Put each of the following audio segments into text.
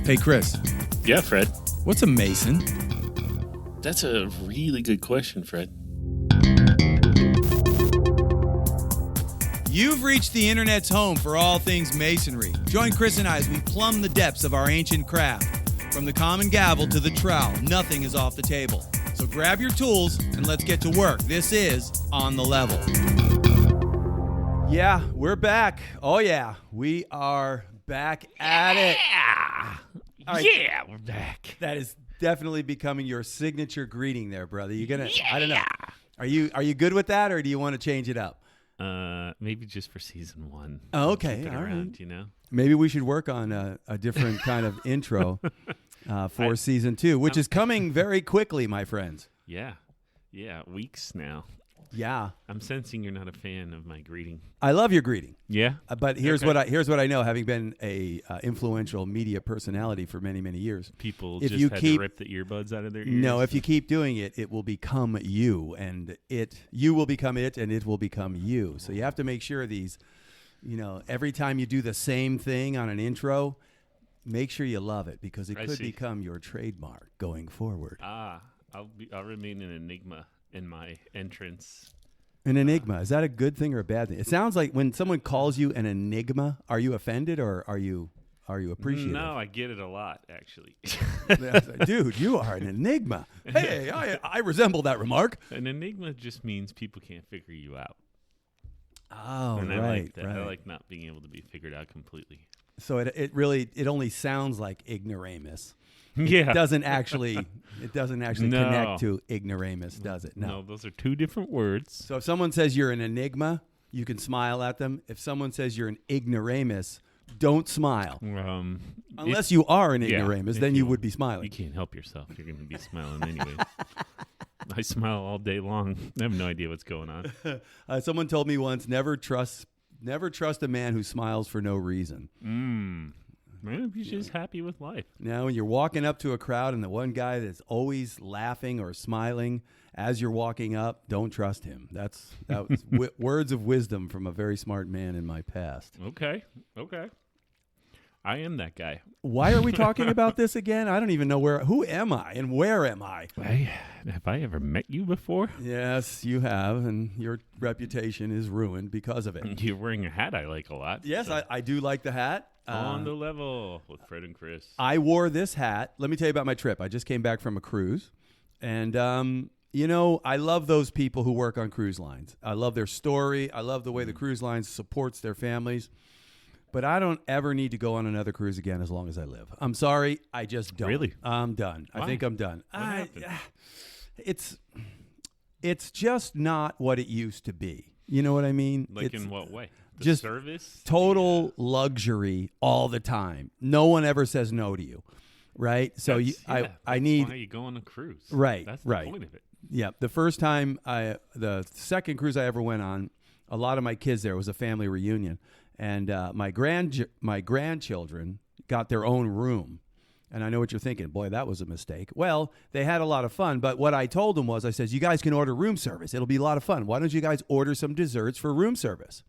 Hey, Chris. Yeah, Fred. What's a Mason? That's a really good question, Fred. You've reached the internet's home for all things masonry. Join Chris and I as we plumb the depths of our ancient craft. From the common gavel to the trowel, nothing is off the table. So grab your tools and let's get to work. This is On the Level. Yeah, we're back. Oh, yeah. We are back at it. Right. Yeah, we're back. That is definitely becoming your signature greeting there, brother. You're gonna, I don't know. Are you good with that, or do you want to change it up? Maybe just for season 1. Oh, okay. Keep it All around, right. you know? Maybe we should work on a different kind of intro for season 2, which is coming very quickly, my friends. Yeah, weeks now. Yeah, I'm sensing you're not a fan of my greeting. I love your greeting. Yeah, but here's what I know, having been a influential media personality for many, many years. People if just you had keep, to rip the earbuds out of their ears. No, if you keep doing it, it will become you, and you will become it, and it will become you. So you have to make sure these, every time you do the same thing on an intro, make sure you love it, because it could become your trademark going forward. I'll remain an enigma in my entrance. An enigma, is that a good thing or a bad thing? It sounds like when someone calls you an enigma, are you offended or are you appreciative? No, I get it a lot, actually. Dude, you are an enigma. Hey, I resemble that remark. An enigma just means people can't figure you out. Oh, and right, I like that. right. I like not being able to be figured out completely. So it only sounds like ignoramus. Yeah. It doesn't actually connect to ignoramus, does it? No, those are two different words. So if someone says you're an enigma, you can smile at them. If someone says you're an ignoramus, don't smile. Unless you are an ignoramus, then you would be smiling. You can't help yourself. You're going to be smiling anyway. I smile all day long. I have no idea what's going on. Someone told me once, never trust a man who smiles for no reason. Man, you're just happy with life. Now, when you're walking up to a crowd and the one guy that's always laughing or smiling as you're walking up, don't trust him. That was words of wisdom from a very smart man in my past. Okay. I am that guy. Why are we talking about this again? I don't even know who am I and where am I? Have I ever met you before? Yes, you have, and your reputation is ruined because of it. You're wearing a hat I like a lot. Yes, so. I do like the hat. On the Level with Fred and Chris. I wore this hat. Let me tell you about my trip. I just came back from a cruise, and I love those people who work on cruise lines. I love their story. I love the way the cruise lines supports their families. But I don't ever need to go on another cruise again as long as I live. I'm sorry, I just don't. Really? I'm done. Why? I think I'm done. What happened? It's just not what it used to be. You know what I mean? Like in what way? Just service? Total luxury all the time. No one ever says no to you, right? So I need. That's why you go on a cruise, right? That's the point of it. Yeah. The second cruise I ever went on, a lot of my kids there, was a family reunion, and my grandchildren got their own room. And I know what you're thinking. Boy, that was a mistake. Well, they had a lot of fun. But what I told them was, I said, you guys can order room service. It'll be a lot of fun. Why don't you guys order some desserts for room service?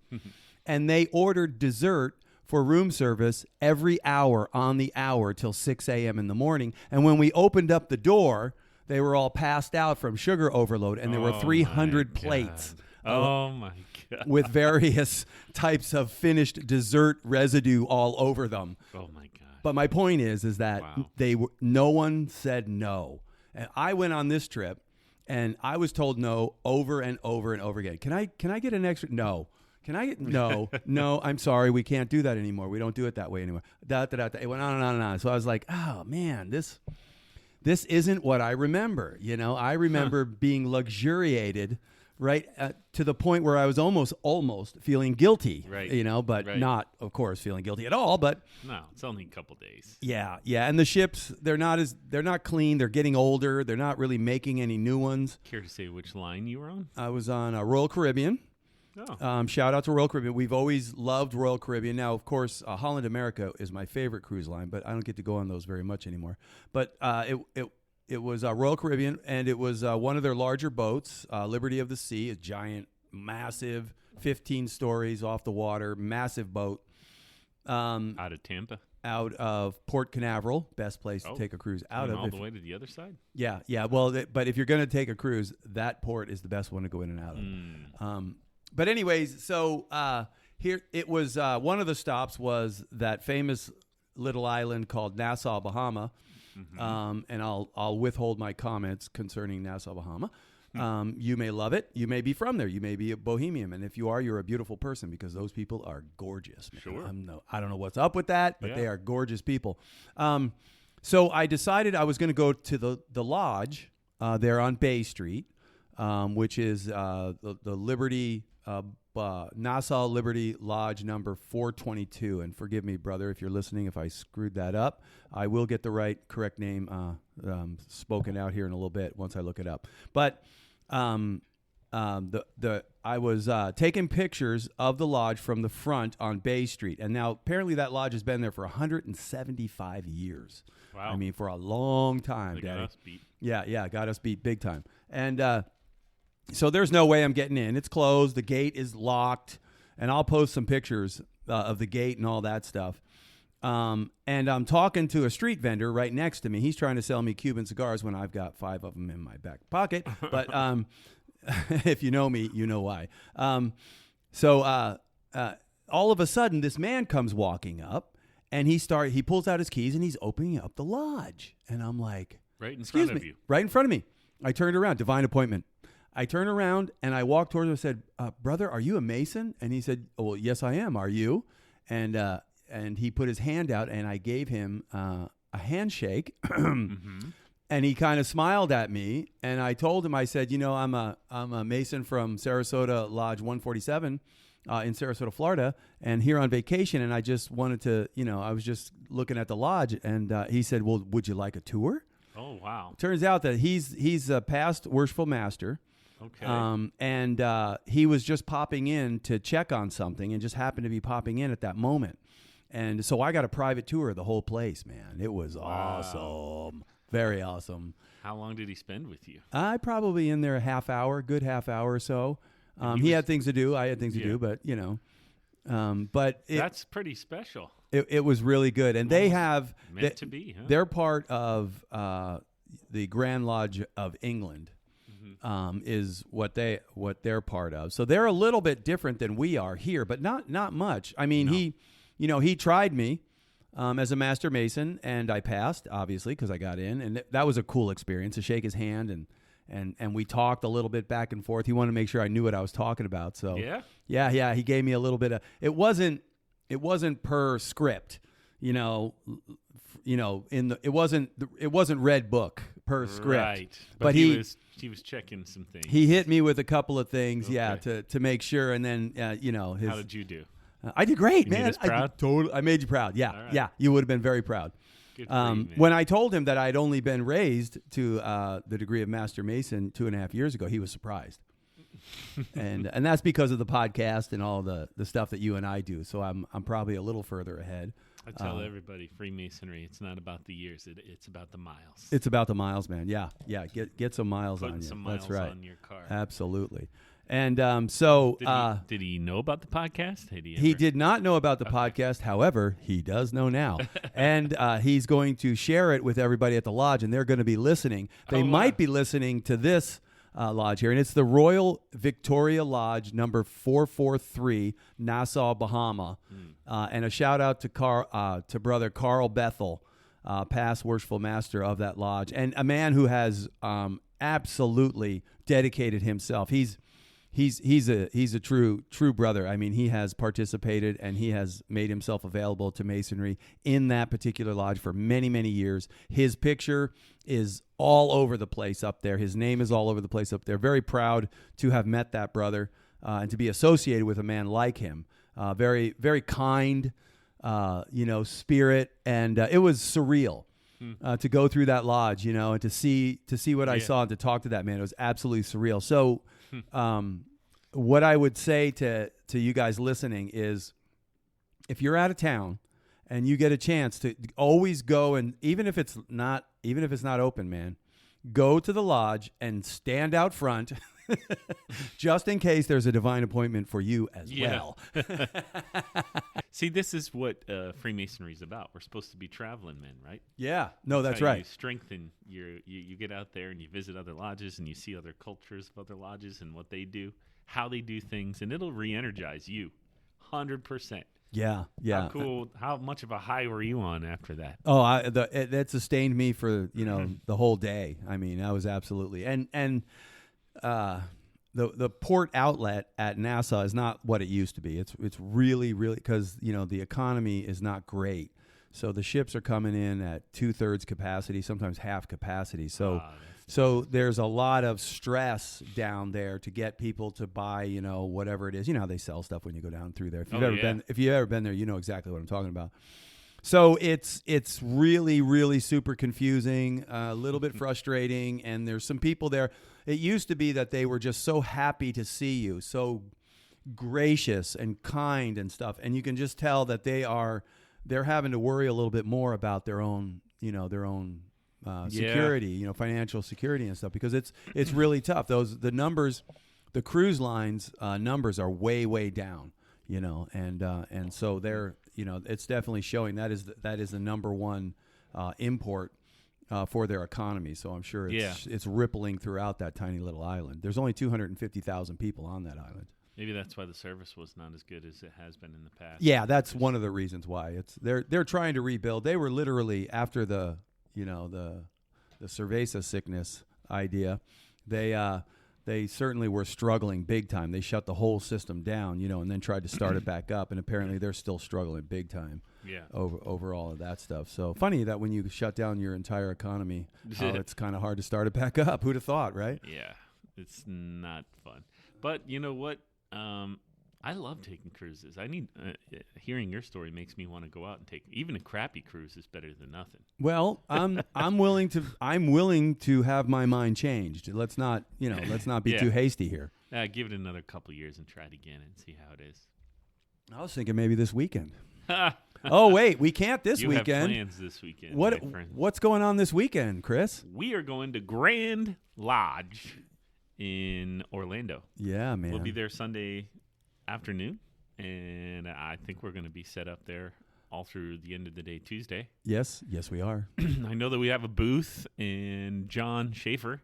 And they ordered dessert for room service every hour on the hour till 6 a.m. in the morning. And when we opened up the door, they were all passed out from sugar overload. And there were 300 plates. Oh, my God. With various types of finished dessert residue all over them. Oh, my God. But my point is that no one said no. And I went on this trip, and I was told no over and over and over again. Can I get an extra? No. Can I get no? No, I'm sorry, we can't do that anymore. We don't do it that way anymore. It went on and on and on. So I was like, oh man, this isn't what I remember. I remember being luxuriated. Right, to the point where I was almost feeling guilty, right? But not, of course, feeling guilty at all. But no, it's only a couple days. Yeah, and the ships, they're not clean. They're getting older. They're not really making any new ones. Care to say which line you were on? I was on Royal Caribbean. Oh. Shout out to Royal Caribbean. We've always loved Royal Caribbean. Now, of course, Holland America is my favorite cruise line, but I don't get to go on those very much anymore. But It was Royal Caribbean, and it was one of their larger boats, Liberty of the Sea, a giant, massive, 15 stories off the water, massive boat. Out of Tampa? out of Port Canaveral. Best place to take a cruise out of. All the way to the other side? Yeah. Well, but if you're going to take a cruise, that port is the best one to go in and out of. But anyways, so here it was. One of the stops was that famous little island called Nassau, Bahama. And I'll withhold my comments concerning Nassau, Bahama. You may love it. You may be from there. You may be a bohemian. And if you are, you're a beautiful person because those people are gorgeous. Man. Sure. I don't know what's up with that, but they are gorgeous people. So I decided I was going to go to the lodge there on Bay Street, which is the Liberty, Nassau Liberty Lodge number 422. And forgive me, brother, if you're listening, if I screwed that up. I will get the correct name spoken out here in a little bit once I look it up. But I was taking pictures of the lodge from the front on Bay Street, and now apparently that lodge has been there for 175 years. Wow! I mean, for a long time, They Daddy. got us beat. Yeah, got us beat big time. And so there's no way I'm getting in. It's closed. The gate is locked, and I'll post some pictures of the gate and all that stuff. And I'm talking to a street vendor right next to me. He's trying to sell me Cuban cigars when I've got 5 of them in my back pocket. But if you know me, you know why. So all of a sudden, this man comes walking up, and he pulls out his keys, and he's opening up the lodge. And I'm like, right in front of you. Right in front of me. I turned around, divine appointment. I turned around, and I walked towards him and said, brother, are you a Mason? And he said, oh, well, yes, I am. Are you? And he put his hand out, and I gave him a handshake, and he kind of smiled at me. And I told him, I said, I'm a Mason from Sarasota Lodge 147 in Sarasota, Florida, and here on vacation. And I just wanted to, I was just looking at the lodge, and he said, well, would you like a tour? Oh, wow. Turns out that he's a past worshipful master. Okay. And he was just popping in to check on something and just happened to be popping in at that moment. And so I got a private tour of the whole place, man. It was awesome. Very awesome. How long did he spend with you? I probably in there a good half hour or so. He had things to do. I had things to do, but, that's pretty special. It was really good. And they have... Meant to be, huh? They're part of the Grand Lodge of England. Is what they're part of. So they're a little bit different than we are here, but not much. I mean, he tried me as a master mason, and I passed, obviously, because I got in, and that was a cool experience to shake his hand, and we talked a little bit back and forth. He wanted to make sure I knew what I was talking about. So yeah, he gave me a little bit of. It wasn't per script, it wasn't read book per script, right? But he was checking some things. He hit me with a couple of things, to make sure, and then how did you do? I did great, you man. Made us proud? I made you proud. Yeah, right. Yeah. You would have been very proud. Good for you, man. When I told him that I'd only been raised to the degree of Master Mason 2.5 years ago, he was surprised. and that's because of the podcast and all the stuff that you and I do. So I'm probably a little further ahead. I tell everybody, Freemasonry, it's not about the years. It's about the miles. It's about the miles, man. Yeah. Get some miles Putting on you. some miles That's right. on your car. Absolutely. And so... Did he know about the podcast? He did not know about the podcast. However, he does know now. And he's going to share it with everybody at the lodge, and they're going to be listening. They might be listening to this lodge here, and it's the Royal Victoria Lodge number 443, Nassau, Bahama. And a shout out to brother Carl Bethel, past worshipful master of that lodge, and a man who has absolutely dedicated himself. He's a true brother. I mean, he has participated and he has made himself available to Masonry in that particular lodge for many, many years. His picture is all over the place up there. His name is all over the place up there. Very proud to have met that brother and to be associated with a man like him. Very, very kind, spirit, and it was surreal to go through that lodge, and to see what I saw and to talk to that man. It was absolutely surreal. So. What I would say to you guys listening is, if you're out of town and you get a chance to always go, and even if it's not open, man, go to the lodge and stand out front Just in case there's a divine appointment for you as well. See, this is what Freemasonry is about. We're supposed to be traveling men, right? Yeah. No, that's how right. You strengthen you get out there and you visit other lodges and you see other cultures of other lodges and what they do, how they do things, and it'll re-energize you 100%. Yeah. How cool. How much of a high were you on after that? Oh, that sustained me for, the whole day. I mean, I was absolutely. And the port outlet at Nassau is not what it used to be. It's really, really, because, the economy is not great. So the ships are coming in at 2/3 capacity, sometimes half capacity. So there's a lot of stress down there to get people to buy, whatever it is. You know how they sell stuff when you go down through there. If you've ever been there, you know exactly what I'm talking about. So it's really, really super confusing, a little bit frustrating, and there's some people there. It used to be that they were just so happy to see you, so gracious and kind and stuff, and you can just tell that they're having to worry a little bit more about their own security, financial security and stuff, because it's really tough. The numbers, the cruise lines numbers are way down, and so they're, it's definitely showing that is the number one import for their economy. So I'm sure it's rippling throughout that tiny little island. There's only 250,000 people on that island. Maybe that's why the service was not as good as it has been in the past. Yeah, that's one of the reasons why. They're trying to rebuild. They were literally, after the cerveza sickness idea, they certainly were struggling big time. They shut the whole system down, and then tried to start it back up, and apparently they're still struggling big time. Yeah. Over all of that stuff. So funny that when you shut down your entire economy, it's kind of hard to start it back up. Who'd have thought, right? Yeah, it's not fun. But you know what? I love taking cruises. Hearing your story makes me want to go out and take even a crappy cruise is better than nothing. Well, I'm willing to have my mind changed. Let's not be too hasty here. Give it another couple years and try it again and see how it is. I was thinking maybe this weekend. Oh wait, we can't this weekend. You have plans this weekend. What's going on this weekend, Chris? We are going to Grand Lodge in Orlando. Yeah, man. We'll be there Sunday afternoon, and I think we're going to be set up there all through the end of the day Tuesday. Yes, we are. I know that we have a booth, and John Schaefer,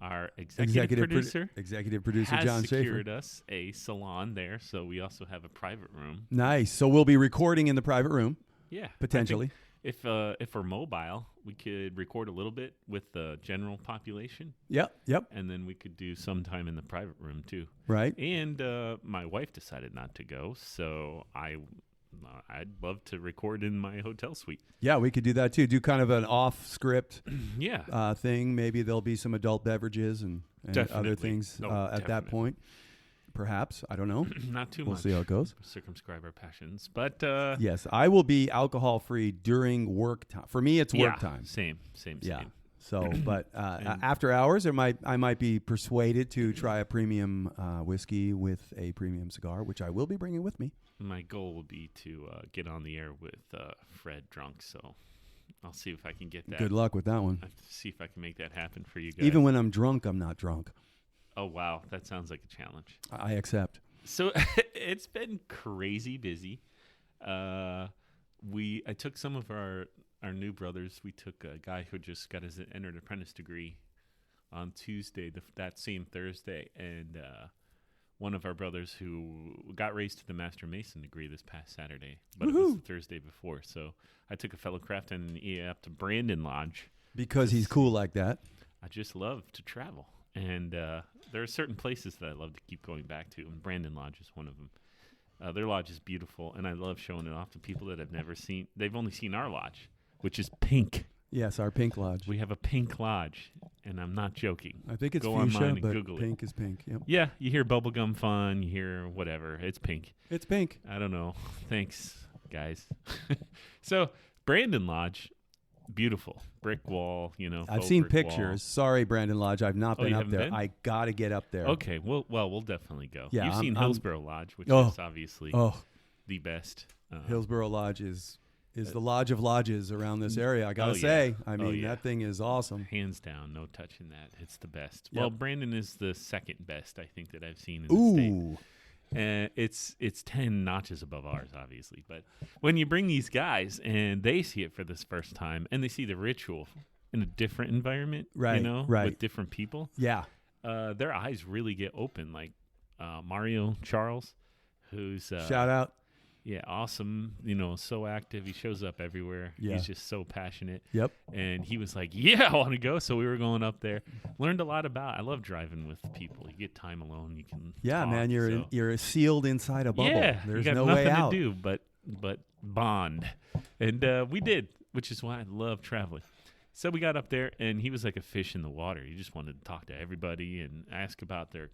our executive producer, has John Schaefer, secured us a salon there, so we also have a private room. Nice. So we'll be recording in the private room. Yeah, potentially. If we're mobile, we could record a little bit with the general population. Yep. And then we could do some time in the private room too. Right. And my wife decided not to go, so I'd love to record in my hotel suite. Yeah, we could do that too. Do kind of an off-script thing. Maybe there'll be some adult beverages and other things at that point. Perhaps. I don't know. Not too much. We'll see how it goes. Circumscribe our passions. But yes, I will be alcohol-free during work time. For me, it's work time. Same. Yeah. So, but after hours, I might be persuaded to try a premium whiskey with a premium cigar, which I will be bringing with me. My goal will be to get on the air with Fred drunk, so I'll see if I can get that. Good luck with that one. I'll see if I can make that happen for you guys. Even when I'm drunk, I'm not drunk. Oh, wow. That sounds like a challenge. I accept. So it's been crazy busy. I took some of our new brothers. We took a guy who just got his entered apprentice degree on Tuesday, that same Thursday, and one of our brothers who got raised to the Master Mason degree this past Saturday, but It was the Thursday before. So I took a fellow craft engineer up to Brandon Lodge. Because he's cool like that. I just love to travel. And there are certain places that I love to keep going back to, and Brandon Lodge is one of them. Their lodge is beautiful, and I love showing it off to people that have never seen. They've only seen our lodge, which is pink. Yes, our pink lodge. We have a pink lodge, and I'm not joking. I think it's Go fuchsia, online and but Google pink is pink. Yep. Yeah, you hear bubblegum fun, you hear whatever. It's pink. It's pink. I don't know. Thanks, guys. So, Brandon Lodge. Beautiful brick wall, I've seen brick pictures. wall. Sorry, Brandon Lodge. I've not been you up haven't there. been? I gotta get up there. Okay, we'll definitely go. Yeah, You've seen Hillsborough Lodge, which is obviously the best. Hillsborough Lodge is is the Lodge of Lodges around this area. I gotta say, I mean, that thing is awesome. Hands down, no touching that. It's the best. Yep. Well, Brandon is the second best, I think, that I've seen in the state. And it's 10 notches above ours, obviously. But when you bring these guys and they see it for this first time and they see the ritual in a different environment, with different people, their eyes really get open. Like Mario Charles, who's shout out. Yeah, awesome. So active. He shows up everywhere. Yeah. He's just so passionate. Yep. And he was like, yeah, I want to go. So we were going up there. Learned a lot I love driving with people. You get time alone. You can talk, man, you're sealed inside a bubble. Yeah, there's you got no nothing way out. to do but bond. And we did, which is why I love traveling. So we got up there, and he was like a fish in the water. He just wanted to talk to everybody and ask about their,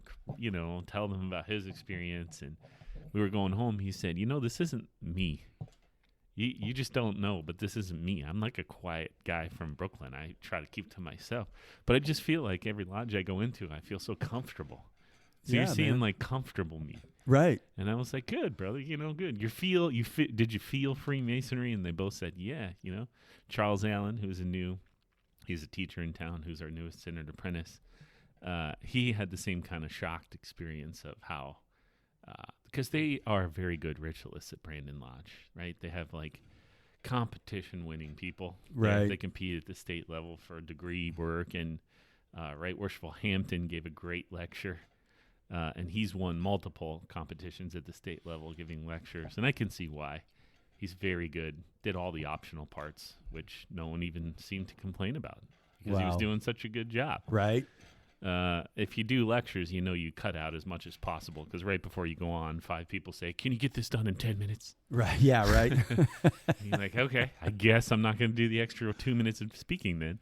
tell them about his experience. And we were going home. He said, this isn't me. You just don't know, but this isn't me. I'm like a quiet guy from Brooklyn. I try to keep to myself. But I just feel like every lodge I go into, I feel so comfortable. So you're seeing like comfortable me. Right. And I was like, good, brother, good. Did you feel Freemasonry? And they both said, yeah, Charles Allen, he's a teacher in town, who's our newest entered apprentice. He had the same kind of shocked experience of how, because they are very good ritualists at Brandon Lodge, right? They have like competition winning people. Right. They compete at the state level for degree work. And Right Worshipful Hampton gave a great lecture. And he's won multiple competitions at the state level giving lectures. And I can see why. He's very good. Did all the optional parts, which no one even seemed to complain about because he was doing such a good job. Right. If you do lectures, you cut out as much as possible because right before you go on, 5 people say, can you get this done in 10 minutes? Right. Yeah, right. You're like, okay, I guess I'm not going to do the extra 2 minutes of speaking then.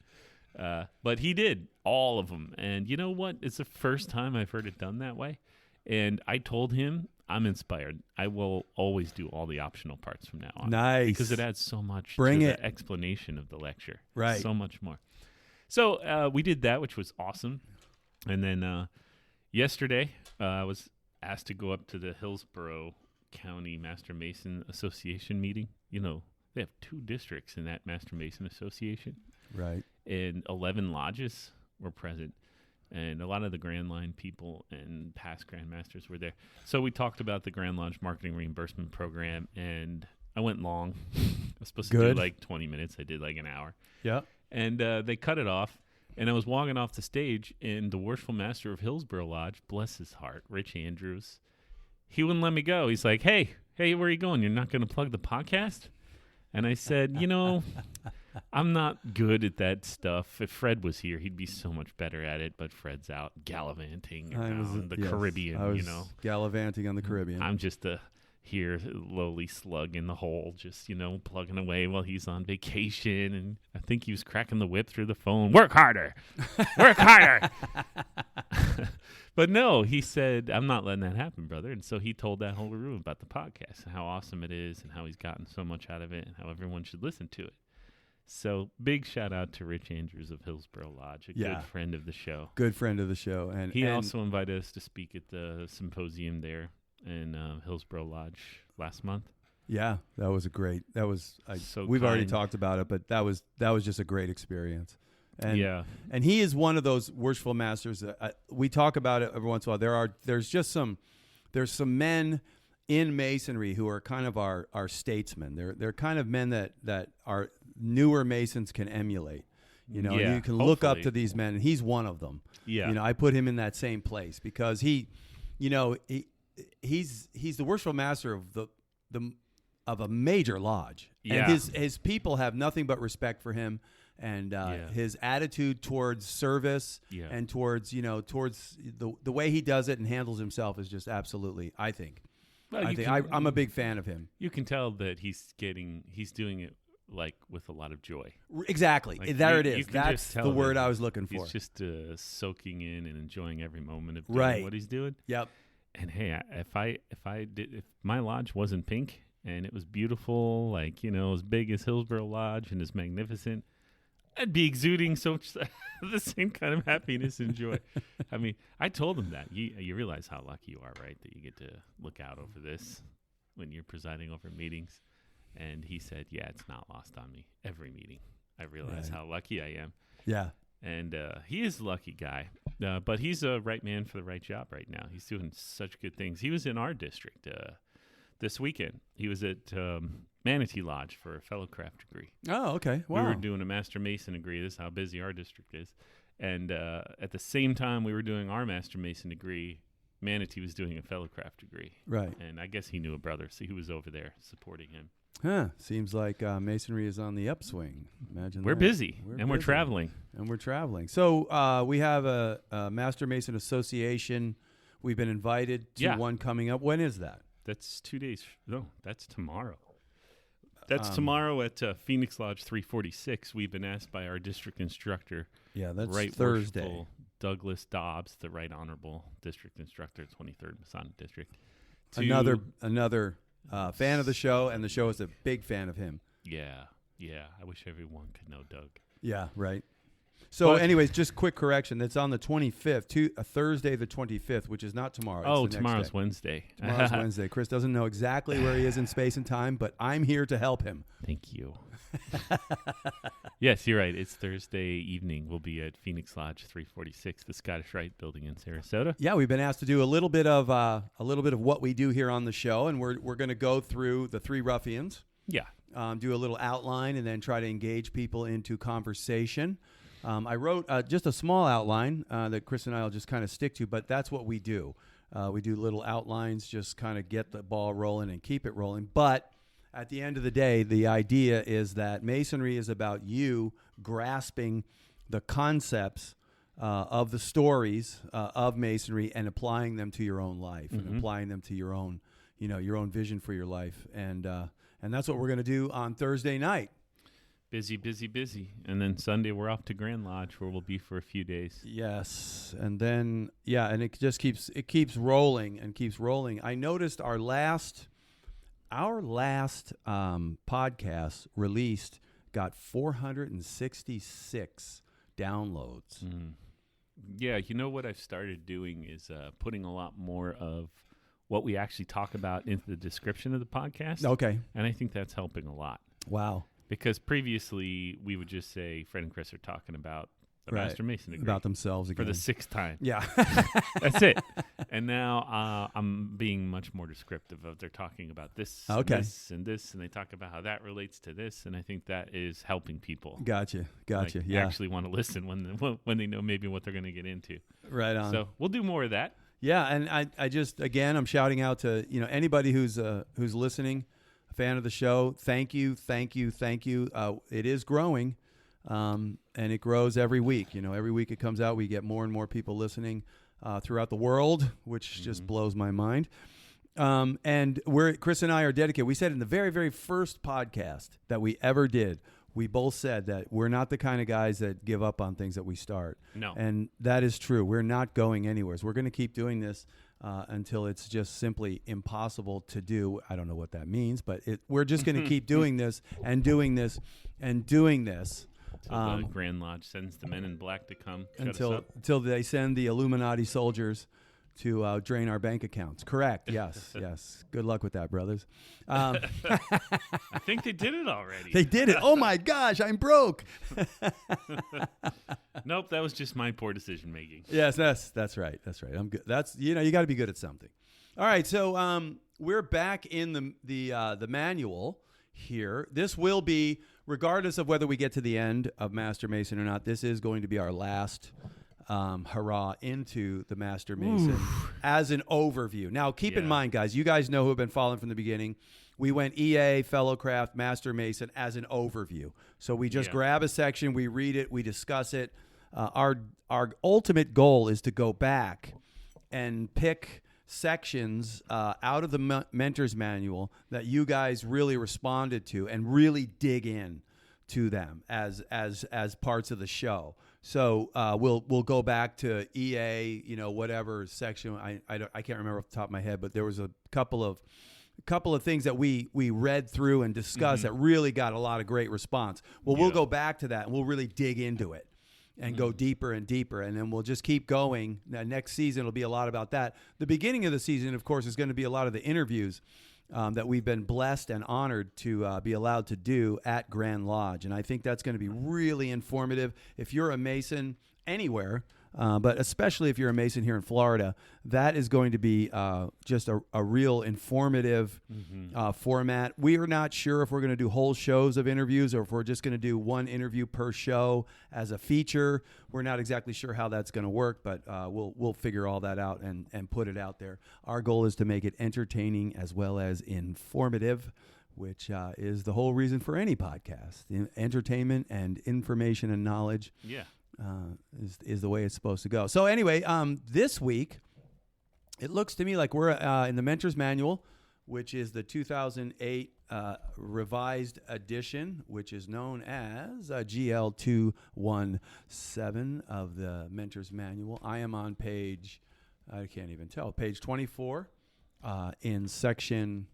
But he did all of them. And you know what? It's the first time I've heard it done that way. And I told him, I'm inspired. I will always do all the optional parts from now on. Nice. Because it adds so much to the explanation of the lecture. Right. So much more. So we did that, which was awesome. And then yesterday, I was asked to go up to the Hillsborough County Master Mason Association meeting. They have 2 districts in that Master Mason Association. Right. And 11 lodges were present. And a lot of the Grand Line people and past Grand Masters were there. So we talked about the Grand Lodge Marketing Reimbursement Program, and I went long. I was supposed to do like 20 minutes. I did like an hour. Yeah. And they cut it off, and I was walking off the stage, and the Worshipful Master of Hillsborough Lodge, bless his heart, Rich Andrews, he wouldn't let me go. He's like, hey, where are you going? You're not going to plug the podcast? And I said, I'm not good at that stuff. If Fred was here, he'd be so much better at it. But Fred's out gallivanting around the Caribbean. I was gallivanting on the Caribbean. I'm just a lowly slug in the hole, just plugging away while he's on vacation. And I think he was cracking the whip through the phone. Work harder, work harder. But no, he said, I'm not letting that happen, brother. And so he told that whole room about the podcast and how awesome it is and how he's gotten so much out of it and how everyone should listen to it. So big shout out to Rich Andrews of Hillsborough Lodge, a good friend of the show. Good friend of the show. And he also invited us to speak at the symposium there in Hillsborough Lodge last month. Yeah, we've already talked about it, but that was just a great experience. And and he is one of those worshipful masters that we talk about it every once in a while. There's some men in Masonry who are kind of our statesmen. They're kind of men that our newer Masons can emulate. And you can look up to these men, and he's one of them. Yeah. I put him in that same place because he's the worshipful master of a major lodge. Yeah. And his people have nothing but respect for him. And his attitude towards service and towards the way he does it and handles himself is just absolutely, I think. Well, I'm a big fan of him. You can tell that he's doing it like with a lot of joy. Exactly. Like there it is. That's the word I was looking for. He's just soaking in and enjoying every moment of doing what he's doing. Yep. And hey, if my lodge wasn't pink and it was beautiful, like as big as Hillsborough Lodge and as magnificent, I'd be exuding so much the same kind of happiness and joy. I mean, I told him that. You realize how lucky you are, right, that you get to look out over this when you're presiding over meetings. And he said, yeah, it's not lost on me. Every meeting, I realize how lucky I am. Yeah. And he is a lucky guy, but he's a right man for the right job right now. He's doing such good things. He was in our district this weekend. He was at Manatee Lodge for a fellow craft degree. Oh, okay. Wow. We were doing a Master Mason degree. This is how busy our district is. And at the same time we were doing our Master Mason degree, Manatee was doing a fellow craft degree. Right. And I guess he knew a brother, so he was over there supporting him. Huh. Seems like Masonry is on the upswing. Imagine we're that. busy, We're and we're busy. traveling. And we're traveling. So we have a Master Mason Association. We've been invited to one coming up. When is that? That's 2 days. No, that's tomorrow. That's tomorrow at Phoenix Lodge 346. We've been asked by our district instructor. Yeah, that's Right Thursday. Worshipful Douglas Dobbs, the Right Honorable District Instructor, 23rd Masonic District. Another fan of the show, and the show is a big fan of him. Yeah. I wish everyone could know Doug. Yeah, right. So, anyways, just quick correction. That's on the 25th, Thursday the 25th, which is not tomorrow. It's the tomorrow's next day. Wednesday. Tomorrow's Wednesday. Chris doesn't know exactly where he is in space and time, but I'm here to help him. Thank you. Yes, you're right. It's Thursday evening. We'll be at Phoenix Lodge 346, the Scottish Rite building in Sarasota. Yeah, we've been asked to do a little bit of what we do here on the show, and we're going to go through the Three Ruffians. Yeah. Do a little outline and then try to engage people into conversation. I wrote just a small outline that Chris and I will just kind of stick to, but that's what we do. We do little outlines, just kind of get the ball rolling and keep it rolling. But at the end of the day, the idea is that Masonry is about you grasping the concepts of the stories of Masonry and applying them to your own life and applying them to your own vision for your life. And that's what we're going to do on Thursday night. Busy. And then Sunday we're off to Grand Lodge where we'll be for a few days. Yes. And then, and it just keeps rolling and keeps rolling. I noticed our last podcast released got 466 downloads. Yeah, you know what I've started doing is putting a lot more of what we actually talk about into the description of the podcast. Okay. And I think that's helping a lot. Wow. Because previously we would just say Fred and Chris are talking about the Master Mason degree. About themselves again. For the sixth time. Yeah. That's it. And now I'm being much more descriptive of they're talking about this, and this, and this, and they talk about how that relates to this, and I think that is helping people. Gotcha. Like, Yeah. actually want to listen when they know maybe what they're going to get into. Right on. So we'll do more of that. Yeah, and I just, again, I'm shouting out to anybody who's listening, a fan of the show. Thank you. It is growing, and it grows every week. Every week it comes out, we get more and more people listening throughout the world, which just blows my mind. And Chris and I are dedicated. We said in the very, very first podcast that we ever did, we both said that we're not the kind of guys that give up on things that we start. No. And that is true. We're not going anywhere. So we're going to keep doing this until it's just simply impossible to do. I don't know what that means, but we're just going to keep doing this and doing this and doing this. Until the Grand Lodge sends the men in black to come until they send the Illuminati soldiers to drain our bank accounts. Correct. Yes. Good luck with that, brothers. I think they did it already. They did it. Oh my gosh, I'm broke. Nope, that was just my poor decision making. Yes, that's right. I'm good. That's you got to be good at something. All right, so we're back in the manual here. This will be, regardless of whether we get to the end of Master Mason or not, this is going to be our last hurrah into the Master Mason as an overview. Now, keep in mind, guys, you guys know who have been following from the beginning. We went EA, Fellowcraft, Master Mason as an overview. So we just grab a section, we read it, we discuss it. Our ultimate goal is to go back and pick sections out of the Mentor's Manual that you guys really responded to and really dig in to them as parts of the show. So we'll go back to EA, whatever section. I can't remember off the top of my head, but there was a couple of things that we read through and discussed that really got a lot of great response. Well, we'll go back to that and we'll really dig into it and go deeper and deeper, and then we'll just keep going. Now, next season will be a lot about that. The beginning of the season, of course, is going to be a lot of the interviews that we've been blessed and honored to be allowed to do at Grand Lodge. And I think that's going to be really informative. If you're a Mason anywhere, but especially if you're a Mason here in Florida, that is going to be just a real informative format. We are not sure if we're going to do whole shows of interviews or if we're just going to do one interview per show as a feature. We're not exactly sure how that's going to work, but we'll figure all that out and put it out there. Our goal is to make it entertaining as well as informative, which is the whole reason for any podcast. Entertainment and information and knowledge. Yeah. Is the way it's supposed to go. So anyway, this week, it looks to me like we're in the Mentor's Manual, which is the 2008 revised edition, which is known as GL 217 of the Mentor's Manual. I am on page 24 in section...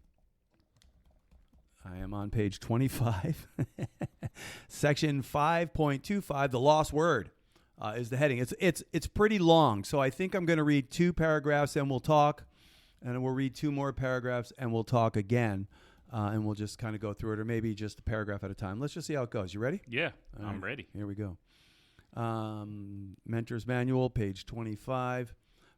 I am on page 25. Section 5.25, the lost word is the heading. It's pretty long, so I think I'm going to read 2 paragraphs and we'll talk, and we'll read 2 more paragraphs and we'll talk again, and we'll just kind of go through it, or maybe just a paragraph at a time. Let's just see how it goes. You ready? Yeah, All I'm right, ready. Here we go. Mentor's Manual, page 25,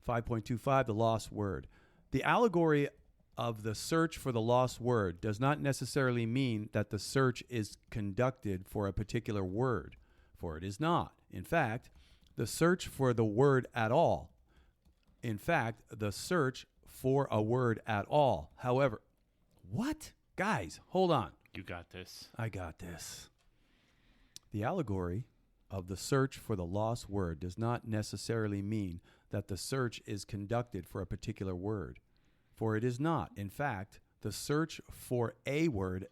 5.25, the lost word. The allegory of the search for the lost word does not necessarily mean that the search is conducted for a particular word, for it is not. In fact, the search for the word at all. In fact, the search for a word at all. However, what? Guys, hold on. You got this. I got this. The allegory of the search for the lost word does not necessarily mean that the search is conducted for a particular word. For it is not. In fact, the search for a word,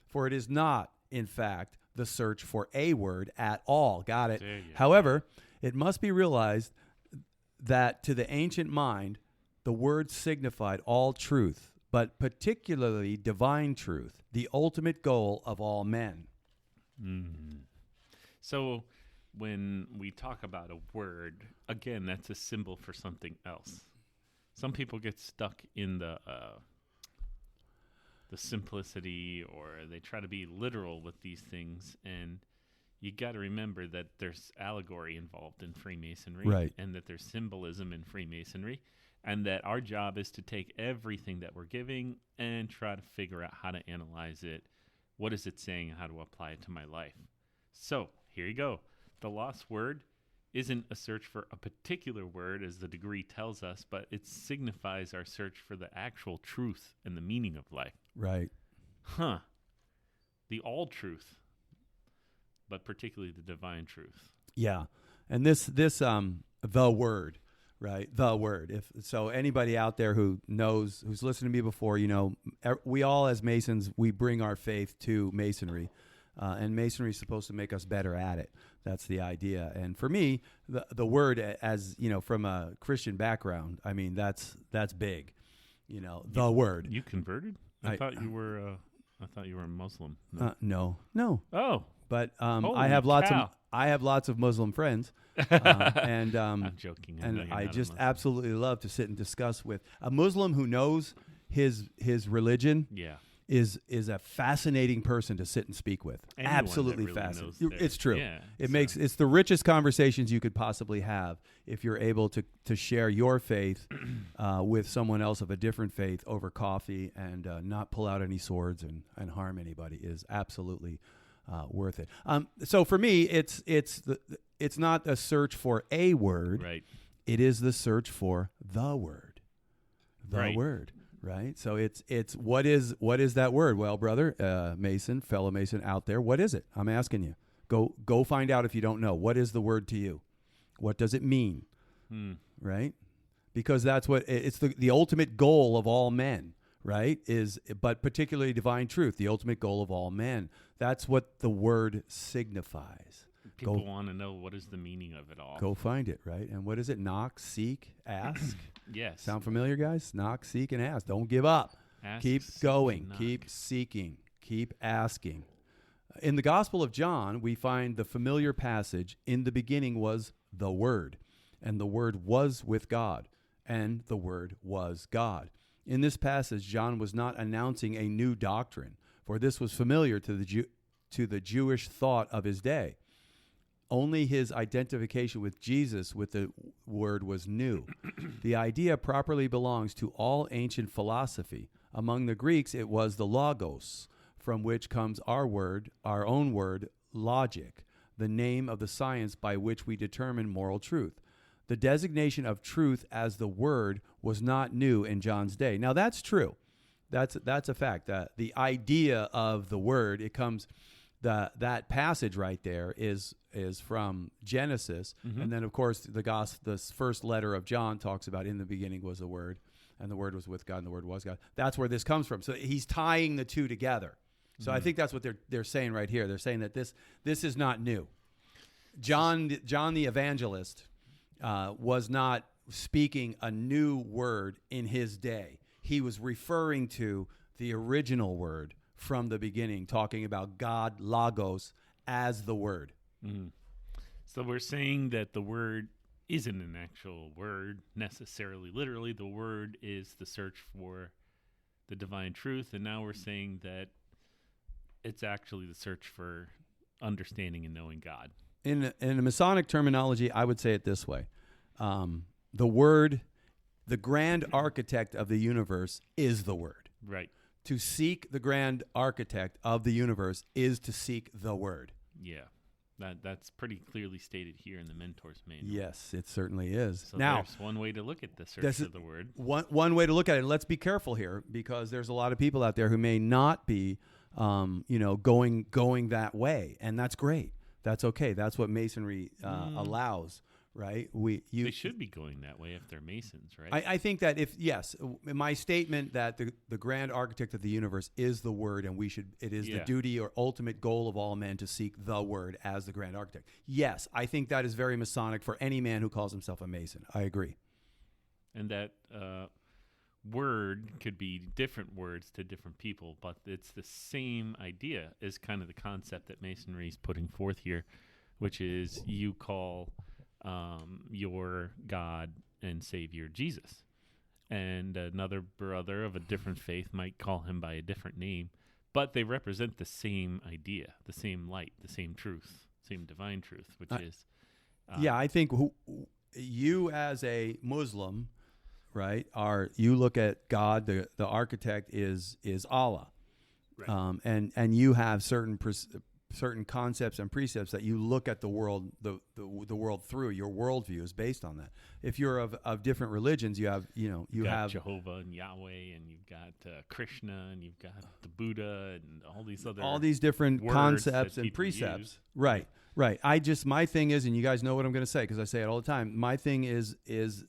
for it is not, in fact, the search for a word at all. Got it. However, it must be realized that to the ancient mind, the word signified all truth, but particularly divine truth, the ultimate goal of all men. Mm. So when we talk about a word, again, that's a symbol for something else. Some people get stuck in the simplicity, or they try to be literal with these things, and you got to remember that there's allegory involved in Freemasonry, Right. And that there's symbolism in Freemasonry, and that our job is to take everything that we're giving and try to figure out how to analyze it. What is it saying, and how to apply it to my life? So here you go. The lost word isn't a search for a particular word, as the degree tells us, but it signifies our search for the actual truth and the meaning of life. Right. The all truth, but particularly the divine truth. Yeah. And this the word, right? The word. If so, anybody out there who knows, who's listened to me before, you know, we all as Masons, we bring our faith to Masonry. And Masonry is supposed to make us better at it. That's the idea. And for me, the word, as you know, from a Christian background, I mean, that's big. You know, the word. You converted? I thought you were a Muslim. No. Oh, But Holy I have cow. lots of Muslim friends, and I'm joking. I know and you're I not a just Muslim. absolutely love to sit and discuss with a Muslim who knows his religion. Yeah. Is a fascinating person to sit and speak with. Anyone that Absolutely really fascinating. knows their- It's true. Yeah, It's the richest conversations you could possibly have if you're able to share your faith with someone else of a different faith over coffee and not pull out any swords and harm anybody is absolutely worth it. So for me, it's not a search for a word. Right. It is the search for the word. The Right. word. Right. So it's what is that word? Well, brother, Mason, fellow Mason out there, what is it? I'm asking you. Go find out if you don't know. What is the word to you? What does it mean? Right? Because that's what it's the ultimate goal of all men, right? But particularly divine truth, the ultimate goal of all men. That's what the word signifies. People want to know what is the meaning of it all. Go find it, right? And what is it? Knock, seek, ask. Yes. Sound familiar, guys? Knock, seek, and ask. Don't give up. Ask, Keep seek, going. knock. Keep seeking. Keep asking. In the Gospel of John, we find the familiar passage, in the beginning was the Word, and the Word was with God, and the Word was God. In this passage, John was not announcing a new doctrine, for this was familiar to the Jewish thought of his day. Only his identification with Jesus with the word was new. The idea properly belongs to all ancient philosophy. Among the Greeks, it was the logos, from which comes our own word, logic, the name of the science by which we determine moral truth. The designation of truth as the word was not new in John's day. Now, that's true. That's a fact. The idea of the word, it comes... That passage right there is from Genesis, and then of course the first letter of John talks about in the beginning was the Word, and the Word was with God, and the Word was God. That's where this comes from. So he's tying the two together. So I think that's what they're saying right here. They're saying that this is not new. John the evangelist was not speaking a new word in his day. He was referring to the original word from the beginning, talking about God, logos, as the word. So we're saying that the word isn't an actual word necessarily. Literally, the word is the search for the divine truth, and now we're saying that it's actually the search for understanding and knowing God. In a Masonic terminology, I would say it this way. The word, the grand architect of the universe is the word. Right. To seek the grand architect of the universe is to seek the word. Yeah, that's pretty clearly stated here in the Mentor's Manual. Yes, it certainly is. So now, there's one way to look at the search of the word. One way to look at it. And let's be careful here, because there's a lot of people out there who may not be, going that way, and that's great. That's okay. That's what Masonry allows. Right? They should be going that way if they're Masons, right? I think that my statement that the grand architect of the universe is the word, and it is the duty or ultimate goal of all men to seek the word as the grand architect. Yes, I think that is very Masonic for any man who calls himself a Mason. I agree. And that word could be different words to different people, but it's the same idea is kind of the concept that Masonry is putting forth here, which is you call your God and Savior Jesus, and another brother of a different faith might call him by a different name, but they represent the same idea, the same light, the same truth, same divine truth, which is I think you as a Muslim, right, you look at God, the architect is Allah, right. And you have certain concepts and precepts that you look at the world, the world through. Your worldview is based on that. If you're of different religions, you have Jehovah and Yahweh, and you've got Krishna, and you've got the Buddha, and all these different concepts and precepts. Use. Right. My thing is, and you guys know what I'm going to say because I say it all the time. My thing is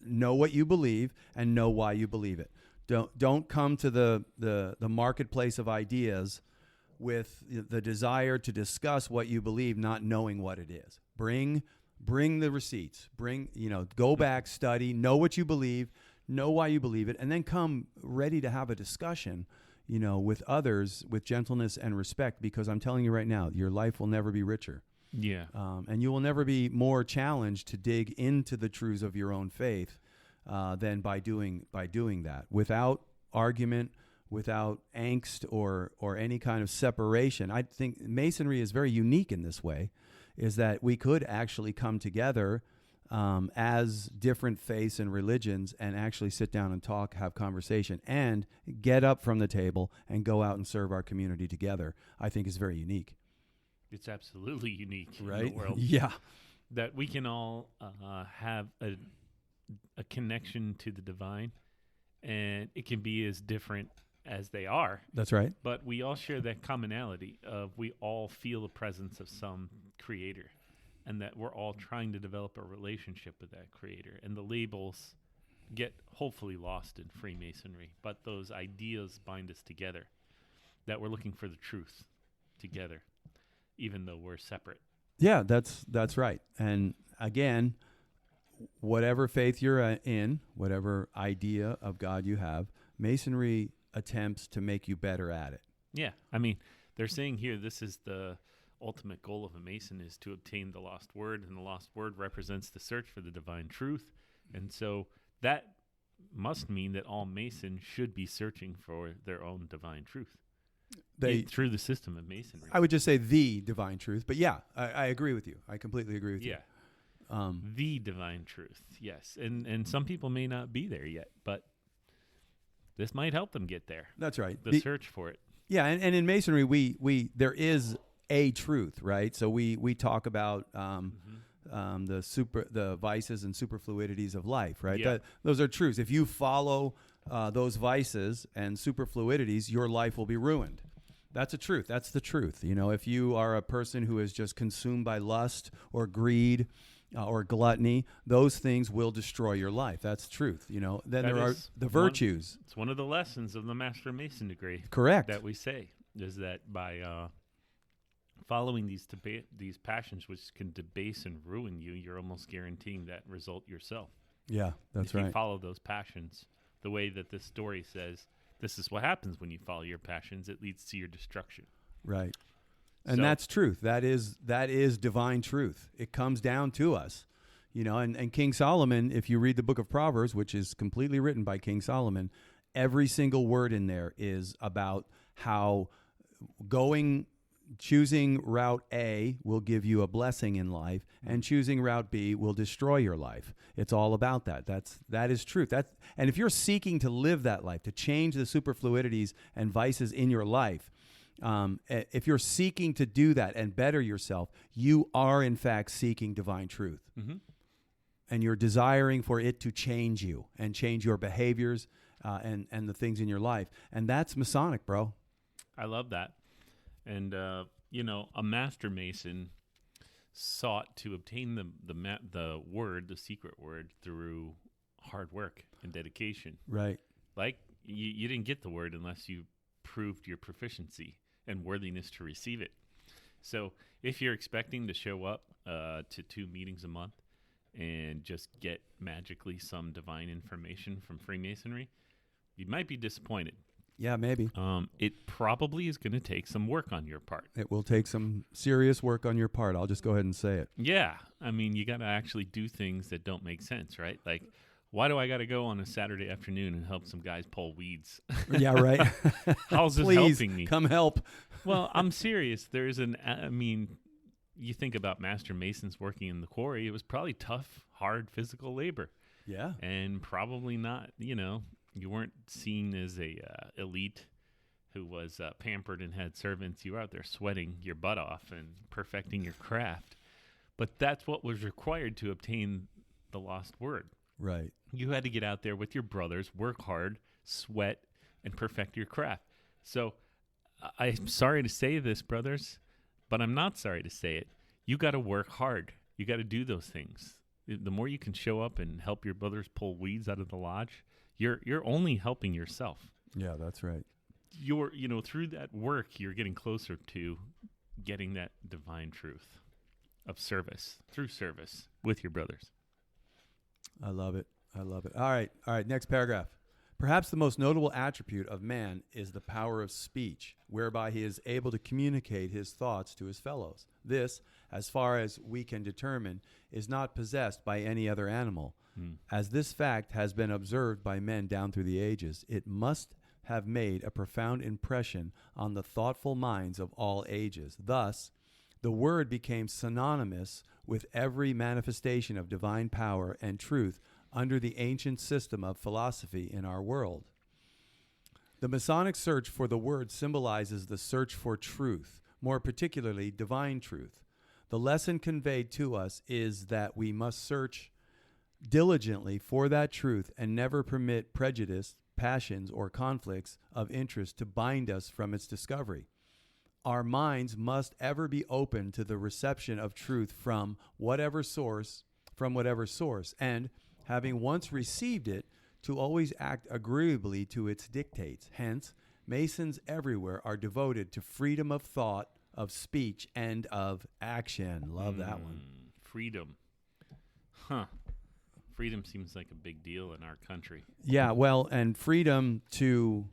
know what you believe and know why you believe it. Don't come to the marketplace of ideas with the desire to discuss what you believe, not knowing what it is. Bring the receipts. Go back, study, know what you believe, know why you believe it, and then come ready to have a discussion, with others with gentleness and respect, because I'm telling you right now, your life will never be richer. Yeah. And you will never be more challenged to dig into the truths of your own faith than by doing that without argument, without angst or any kind of separation. I think Masonry is very unique in this way, is that we could actually come together as different faiths and religions and actually sit down and talk, have conversation, and get up from the table and go out and serve our community together. I think is very unique. It's absolutely unique, right? In the world. Yeah. That we can all have a connection to the divine, and it can be as different as they are. That's right. But we all share that commonality of we all feel the presence of some creator, and that we're all trying to develop a relationship with that creator. And the labels get hopefully lost in Freemasonry, but those ideas bind us together, that we're looking for the truth together, even though we're separate. Yeah, that's right. And again, whatever faith you're in, whatever idea of God you have, Masonry attempts to make you better at it. Yeah. I mean, they're saying here this is the ultimate goal of a Mason, is to obtain the lost word, and the lost word represents the search for the divine truth. And so that must mean that all Masons should be searching for their own divine truth. Through the system of Masonry. I would just say the divine truth, but yeah, I agree with you. I completely agree with you. Yeah. The divine truth, yes. And some people may not be there yet, but this might help them get there. That's right. The search for it. Yeah, and in Masonry, we there is a truth, right? So we talk about the vices and superfluidities of life, right? Yeah. Those are truths. If you follow those vices and superfluidities, your life will be ruined. That's a truth. That's the truth. You know, if you are a person who is just consumed by lust or greed or gluttony, those things will destroy your life. That's truth. You know, then there are the virtues. It's one of the lessons of the Master Mason degree. Correct. That we say is that by following these passions which can debase and ruin you, you're almost guaranteeing that result yourself. Yeah, that's right. If you follow those passions the way that this story says, this is what happens when you follow your passions. It leads to your destruction. Right. And that's truth. That is divine truth. It comes down to us. You know, and King Solomon, if you read the book of Proverbs, which is completely written by King Solomon, every single word in there is about how choosing route A will give you a blessing in life, and choosing route B will destroy your life. It's all about that. That is truth. And if you're seeking to live that life, to change the superfluidities and vices in your life, if you're seeking to do that and better yourself, you are in fact seeking divine truth. Mm-hmm. And you're desiring for it to change you and change your behaviors and the things in your life. And that's Masonic, bro. I love that. And, a Master Mason sought to obtain the word, the secret word, through hard work and dedication. Right. Like, you didn't get the word unless you proved your proficiency and worthiness to receive it. So if you're expecting to show up to 2 meetings a month and just get magically some divine information from Freemasonry, you might be disappointed. Yeah, maybe. It probably is going to take some work on your part. It will take some serious work on your part. I'll just go ahead and say it. Yeah. I mean, you got to actually do things that don't make sense, right? Like, why do I got to go on a Saturday afternoon and help some guys pull weeds? Yeah, right. How's this Please, helping me? come help. Well, I'm serious. You think about Master Masons working in the quarry, it was probably tough, hard physical labor. Yeah. And probably not, you weren't seen as a elite who was pampered and had servants. You were out there sweating your butt off and perfecting your craft. But that's what was required to obtain the lost word. Right. You had to get out there with your brothers, work hard, sweat, and perfect your craft. So I'm sorry to say this, brothers, but I'm not sorry to say it. You got to work hard. You got to do those things. The more you can show up and help your brothers pull weeds out of the lodge, you're only helping yourself. Yeah, that's right. Through that work, you're getting closer to getting that divine truth of service, through service with your brothers. I love it. I love it. All right. Next paragraph. Perhaps the most notable attribute of man is the power of speech, whereby he is able to communicate his thoughts to his fellows. This, as far as we can determine, is not possessed by any other animal. As this fact has been observed by men down through the ages, it must have made a profound impression on the thoughtful minds of all ages. Thus, the word became synonymous with every manifestation of divine power and truth under the ancient system of philosophy in our world. The Masonic search for the word symbolizes the search for truth, more particularly divine truth. The lesson conveyed to us is that we must search diligently for that truth and never permit prejudice, passions, or conflicts of interest to bind us from its discovery. Our minds must ever be open to the reception of truth from whatever source, and having once received it, to always act agreeably to its dictates. Hence, Masons everywhere are devoted to freedom of thought, of speech, and of action. Love that one. Freedom. Huh. Freedom seems like a big deal in our country. Yeah, well, and freedom to...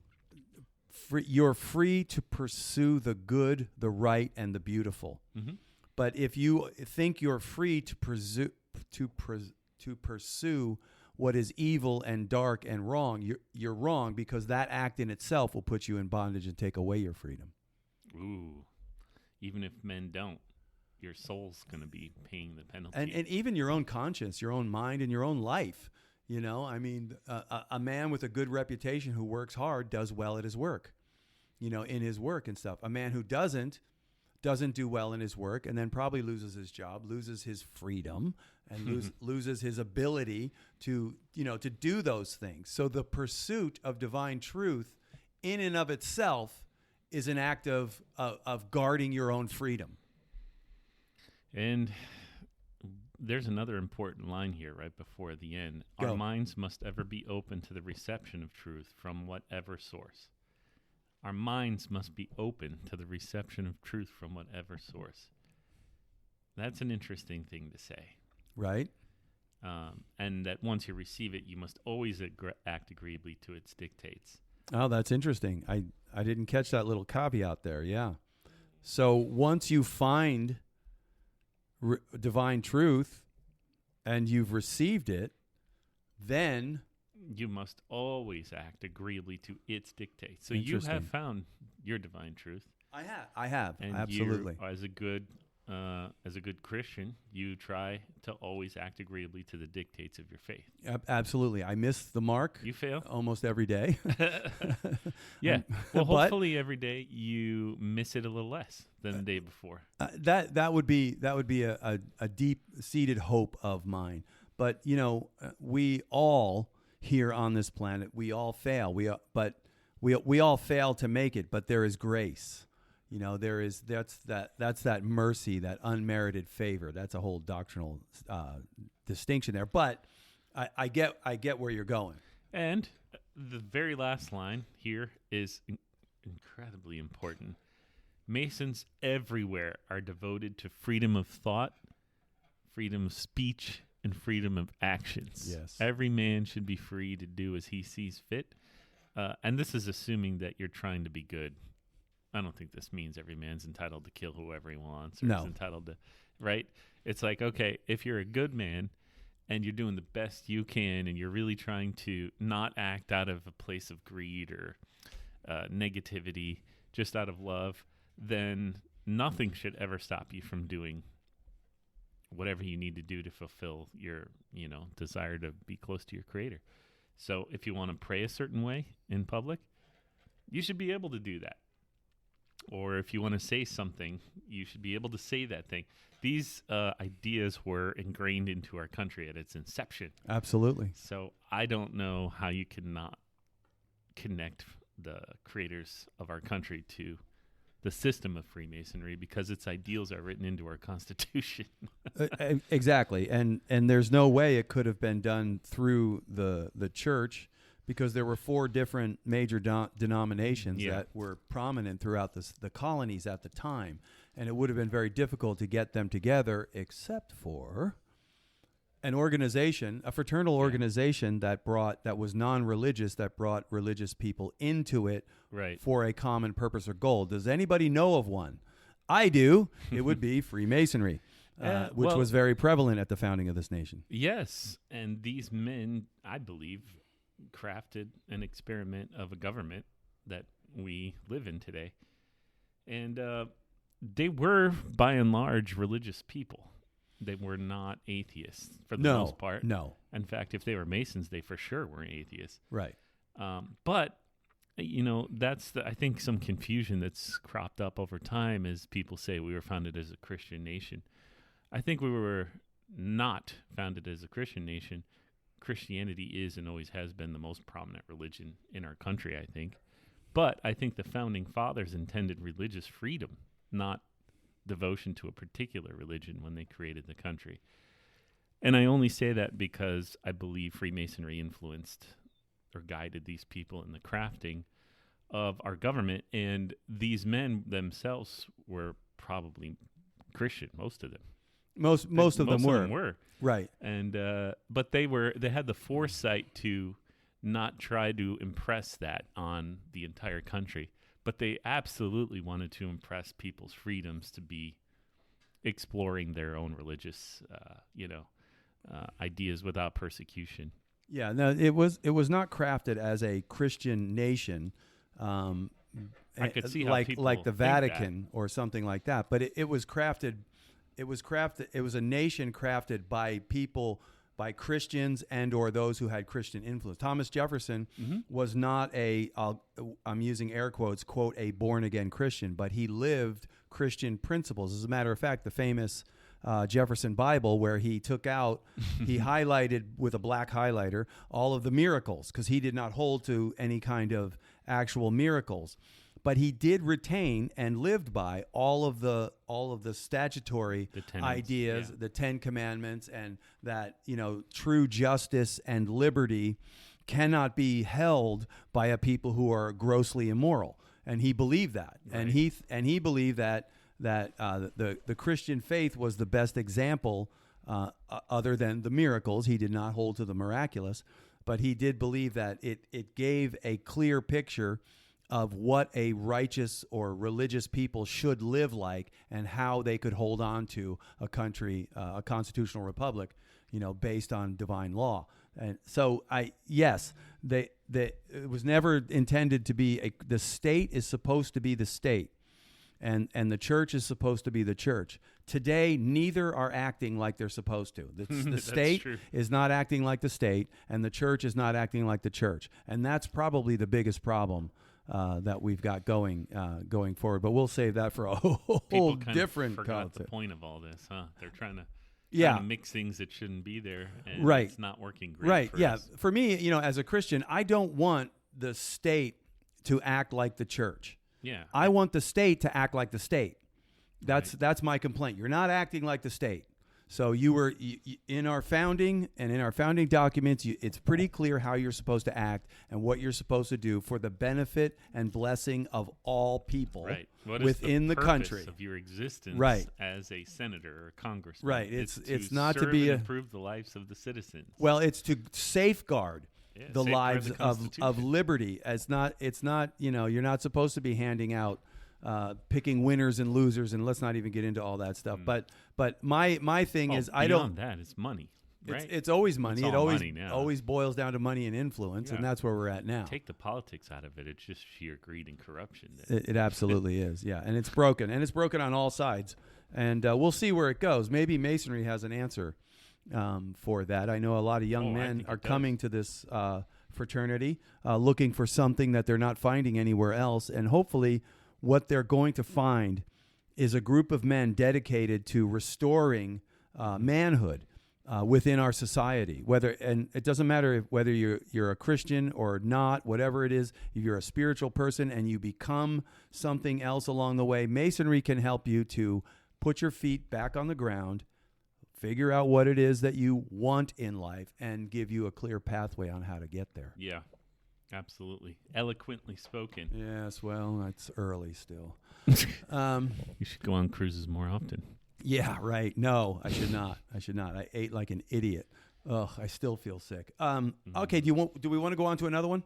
you're free to pursue the good, the right, and the beautiful. Mm-hmm. But if you think you're free to pursue what is evil and dark and wrong, you're wrong, because that act in itself will put you in bondage and take away your freedom. Ooh. Even if men don't, your soul's going to be paying the penalty. And even your own conscience, your own mind, and your own life. You know, I mean, a man with a good reputation who works hard does well at his work, you know, in his work and stuff. A man who doesn't do well in his work, and then probably loses his job, loses his freedom, and loses his ability to, you know, to do those things. So the pursuit of divine truth in and of itself is an act of guarding your own freedom. And there's another important line here right before the end. Go. Our minds must ever be open to the reception of truth from whatever source. Our minds must be open to the reception of truth from whatever source. That's an interesting thing to say. Right. And that once you receive it, you must always act agreeably to its dictates. Oh, that's interesting. I didn't catch that little caveat there. Yeah. So once you find divine truth and you've received it, then you must always act agreeably to its dictates. So you have found your divine truth. I have. And Absolutely. As a good Christian, you try to always act agreeably to the dictates of your faith. Absolutely. I miss the mark. You fail almost every day. Yeah. Well, hopefully every day you miss it a little less than the day before. That would be a deep-seated hope of mine. But you know, we all here on this planet, we all fail. We all fail to make it. But there is grace. You know, that's that mercy, that unmerited favor. That's a whole doctrinal distinction there. But I get where you're going. And the very last line here is incredibly important. Masons everywhere are devoted to freedom of thought, freedom of speech, and freedom of actions. Yes. Every man should be free to do as he sees fit. And this is assuming that you're trying to be good. I don't think this means every man's entitled to kill whoever he wants. Or No. is entitled to, right? It's like, okay, if you're a good man and you're doing the best you can and you're really trying to not act out of a place of greed or negativity, just out of love, then nothing should ever stop you from doing whatever you need to do to fulfill your, desire to be close to your Creator. So if you want to pray a certain way in public, you should be able to do that. Or if you want to say something, you should be able to say that thing. These ideas were ingrained into our country at its inception. Absolutely. So I don't know how you cannot connect the creators of our country to the system of Freemasonry, because its ideals are written into our Constitution. Exactly. And there's no way it could have been done through the church, because there were 4 different major denominations that were prominent throughout the colonies at the time. And it would have been very difficult to get them together, except for an organization, a fraternal organization that was non-religious, that brought religious people into it for a common purpose or goal. Does anybody know of one? I do. It would be Freemasonry, which was very prevalent at the founding of this nation. Yes. And these men, I believe, crafted an experiment of a government that we live in today. And they were, by and large, religious people. They were not atheists for the most part. No. In fact, if they were Masons, they for sure weren't atheists. Right. But, that's I think some confusion that's cropped up over time as people say we were founded as a Christian nation. I think we were not founded as a Christian nation. Christianity is and always has been the most prominent religion in our country, I think. But I think the founding fathers intended religious freedom, not devotion to a particular religion when they created the country. And I only say that because I believe Freemasonry influenced or guided these people in the crafting of our government. And these men themselves were probably Christian, most of them. Most of them were. Right. And but they had the foresight to not try to impress that on the entire country, but they absolutely wanted to impress people's freedoms to be exploring their own religious ideas without persecution. Yeah, no, it was not crafted as a Christian nation. I could see how like people like the think that. Vatican or something like that. But it was crafted. It was crafted. It was a nation crafted by people, by Christians and or those who had Christian influence. Thomas Jefferson was not I'm using air quotes, quote, a born again Christian, but he lived Christian principles. As a matter of fact, the famous Jefferson Bible, where he took out, he highlighted with a black highlighter all of the miracles, because he did not hold to any kind of actual miracles. But he did retain and lived by all of the statutory ideas, the 10 Commandments, and that, true justice and liberty cannot be held by a people who are grossly immoral. And he believed that, Right. and he believed that the Christian faith was the best example, other than the miracles. He did not hold to the miraculous, but he did believe that it gave a clear picture of what a righteous or religious people should live like, and how they could hold on to a country, a constitutional republic, based on divine law. And so it was never intended to be the state is supposed to be the state, and the church is supposed to be the church. Today, neither are acting like they're supposed to. The state is not acting like the state, and the church is not acting like the church. And that's probably the biggest problem that we've got going forward. But we'll save that for a whole different forgot concept. the point of all this, huh? They're trying to mix things that shouldn't be there, and it's not working great. Right, for yeah. us. For me, as a Christian, I don't want the state to act like the church. Yeah. I want the state to act like the state. That's my complaint. You're not acting like the state. So in our founding documents, it's pretty clear how you're supposed to act and what you're supposed to do for the benefit and blessing of all people within the country. Of your existence, as a senator or congressman, right? It's to not to serve be and improve the lives of the citizens. Well, it's to safeguard the lives the of liberty. It's not. You're not supposed to be handing out. Picking winners and losers, and let's not even get into all that stuff. But my thing is, I don't. Beyond that, it's money. Right? It's always money. It's it all always boils down to money and influence, and that's where we're at now. Take the politics out of it. It's just sheer greed and corruption. It absolutely is. Yeah, and it's broken, on all sides. And we'll see where it goes. Maybe Masonry has an answer for that. I know a lot of young men are coming to this fraternity looking for something that they're not finding anywhere else, and hopefully what they're going to find is a group of men dedicated to restoring manhood within our society. And it doesn't matter whether you're a Christian or not, whatever it is, if you're a spiritual person and you become something else along the way, Masonry can help you to put your feet back on the ground, figure out what it is that you want in life, and give you a clear pathway on how to get there. Yeah. Absolutely. Eloquently spoken. Yes, well, it's early still. You should go on cruises more often. Yeah, right. No, I should not. I ate like an idiot. Ugh, I still feel sick. Okay, do we want to go on to another one?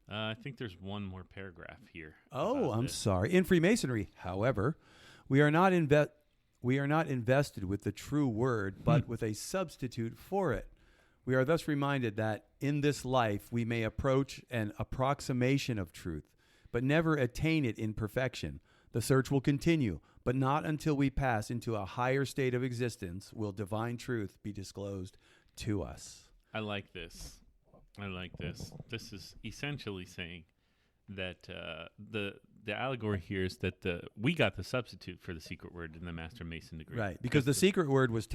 I think there's one more paragraph here. Oh, I'm sorry. In Freemasonry, however, we are not invested with the true word, but with a substitute for it. We are thus reminded that in this life we may approach an approximation of truth, but never attain it in perfection. The search will continue, but not until we pass into a higher state of existence will divine truth be disclosed to us. I like this. This is essentially saying that the allegory here is that we got the substitute for the secret word in the Master Mason degree. Right, because the secret word was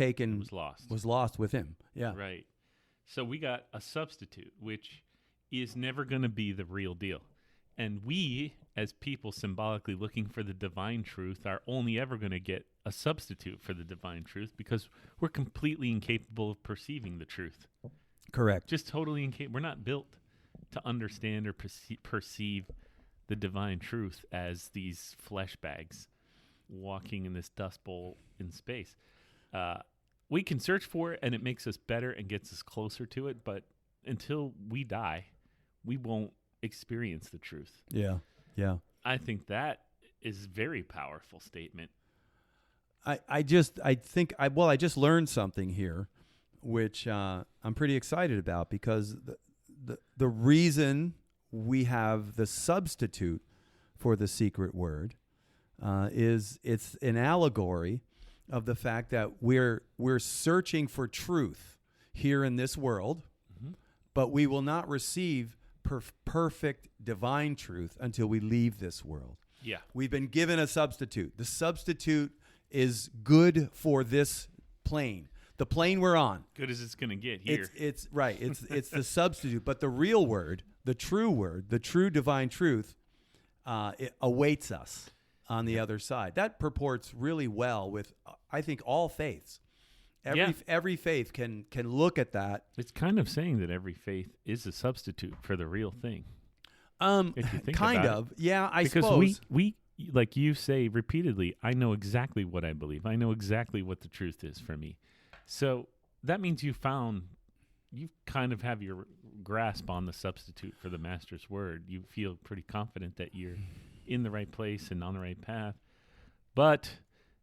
lost with him. Yeah. Right. So we got a substitute, which is never going to be the real deal. And we, as people symbolically looking for the divine truth, are only ever going to get a substitute for the divine truth because we're completely incapable of perceiving the truth. Correct. Just totally incapable. We're not built to understand or perceive the divine truth as these flesh bags walking in this dust bowl in space. We can search for it, and it makes us better and gets us closer to it. But until we die, we won't experience the truth. Yeah. I think that is a very powerful statement. I just learned something here. which I'm pretty excited about, because the reason we have the substitute for the secret word is it's an allegory of the fact that we're searching for truth here in this world, but we will not receive perfect divine truth until we leave this world. Yeah. We've been given a substitute. The substitute is good for this plane, the plane we're on. Good as it's going to get here. It's right. It's the substitute, but the real word, the true divine truth, it awaits us on the other side. That purports really well with, I think, all faiths. Every faith can look at that. It's kind of saying that every faith is a substitute for the real thing. If you think kind about of, it. yeah, I because suppose. we like you say repeatedly, I know exactly what I believe. I know exactly what the truth is for me. So that means you kind of have your grasp on the substitute for the master's word. You feel pretty confident that you're in the right place and on the right path. But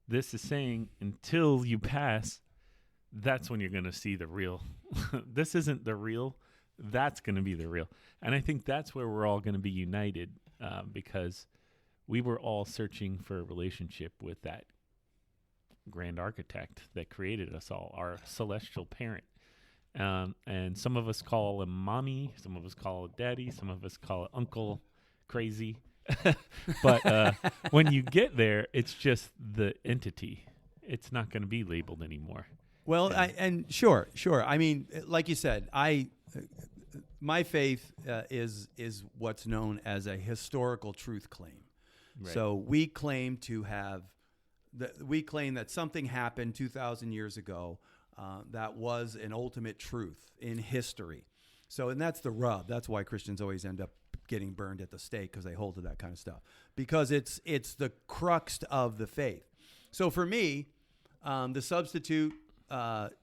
this is saying until you pass, that's when you're going to see the real. This isn't the real. That's going to be the real. And I think that's where we're all going to be united, because we were all searching for a relationship with that grand architect that created us all, our celestial parent. And some of us call him mommy, some of us call it daddy, some of us call it uncle crazy. But when you get there, it's just the entity. It's not going to be labeled anymore. Well, sure. I mean, like you said, my faith is what's known as a historical truth claim. Right. So we claim that something happened 2,000 years ago that was an ultimate truth in history. So, and that's the rub. That's why Christians always end up getting burned at the stake, because they hold to that kind of stuff, because it's the crux of the faith. So for me, the substitute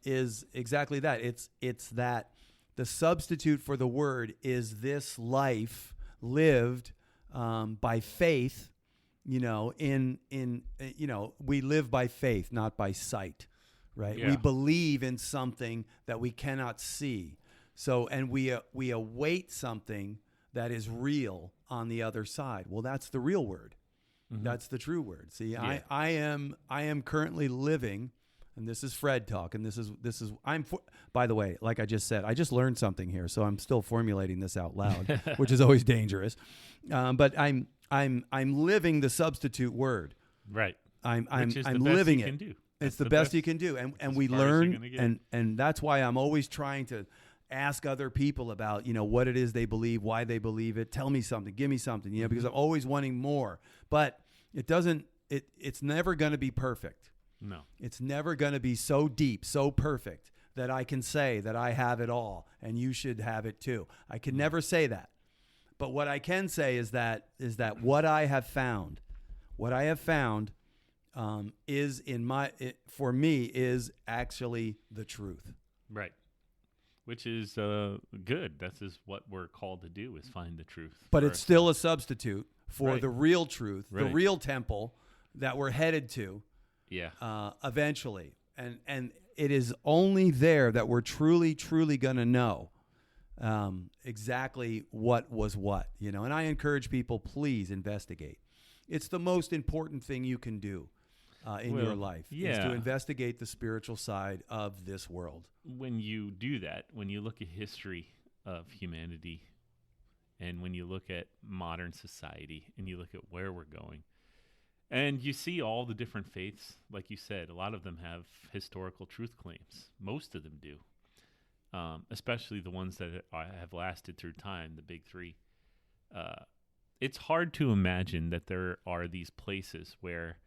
is exactly that. It's that the substitute for the word is this life lived by faith. We live by faith, not by sight, right? Yeah. We believe in something that we cannot see. So, and we await something that is real on the other side. Well, that's the real word. Mm-hmm. That's the true word. See, yeah. I am currently living, and this is Fred talk, and by the way, like I just said, I just learned something here, so I'm still formulating this out loud, which is always dangerous. But I'm living the substitute word. Right. I'm living it. It's the best you can do, and we learn, and that's why I'm always trying to ask other people about, what it is they believe, why they believe it. Tell me something, give me something, because I'm always wanting more. But it's never going to be perfect. No. It's never going to be so deep, so perfect that I can say that I have it all and you should have it too. I can never say that. But what I can say is that what I have found for me is actually the truth. Right. Which is good. That's just what we're called to do, is find the truth. But it's still a substitute for right. the real truth, right. the real temple that we're headed to. Yeah. Eventually. And it is only there that we're truly, truly going to know exactly what was what, And I encourage people, please investigate. It's the most important thing you can do in your life, is to investigate the spiritual side of this world. When you do that, when you look at history of humanity, and when you look at modern society, and you look at where we're going, and you see all the different faiths, like you said, a lot of them have historical truth claims. Most of them do, especially the ones that have lasted through time, the big three. It's hard to imagine that there are these places where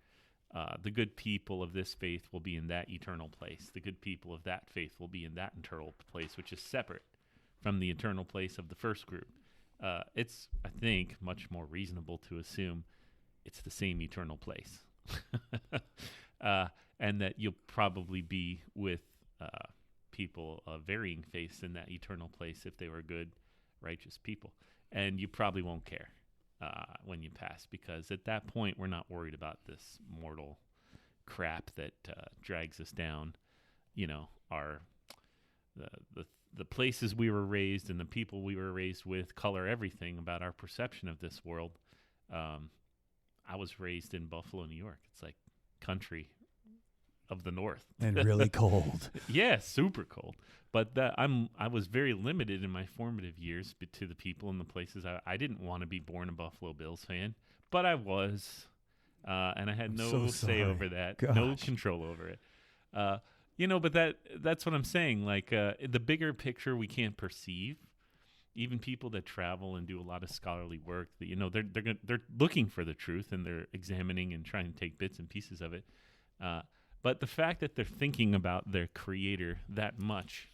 the good people of this faith will be in that eternal place. The good people of that faith will be in that eternal place, which is separate from the eternal place of the first group. It's, I think, much more reasonable to assume it's the same eternal place. And that you'll probably be with people of varying faiths in that eternal place if they were good, righteous people. And you probably won't care when you pass, because at that point we're not worried about this mortal crap that drags us down, our the places we were raised and the people we were raised with color everything about our perception of this world. I was raised in Buffalo, New York. It's like country of the North. And really cold. Yeah, super cold. But I was very limited in my formative years to the people and the places. I didn't want to be born a Buffalo Bills fan, but I was. And I had no say over that, no control over it. But that's what I'm saying. Like the bigger picture we can't perceive. Even people that travel and do a lot of scholarly work, they're looking for the truth and they're examining and trying to take bits and pieces of it. But the fact that they're thinking about their creator that much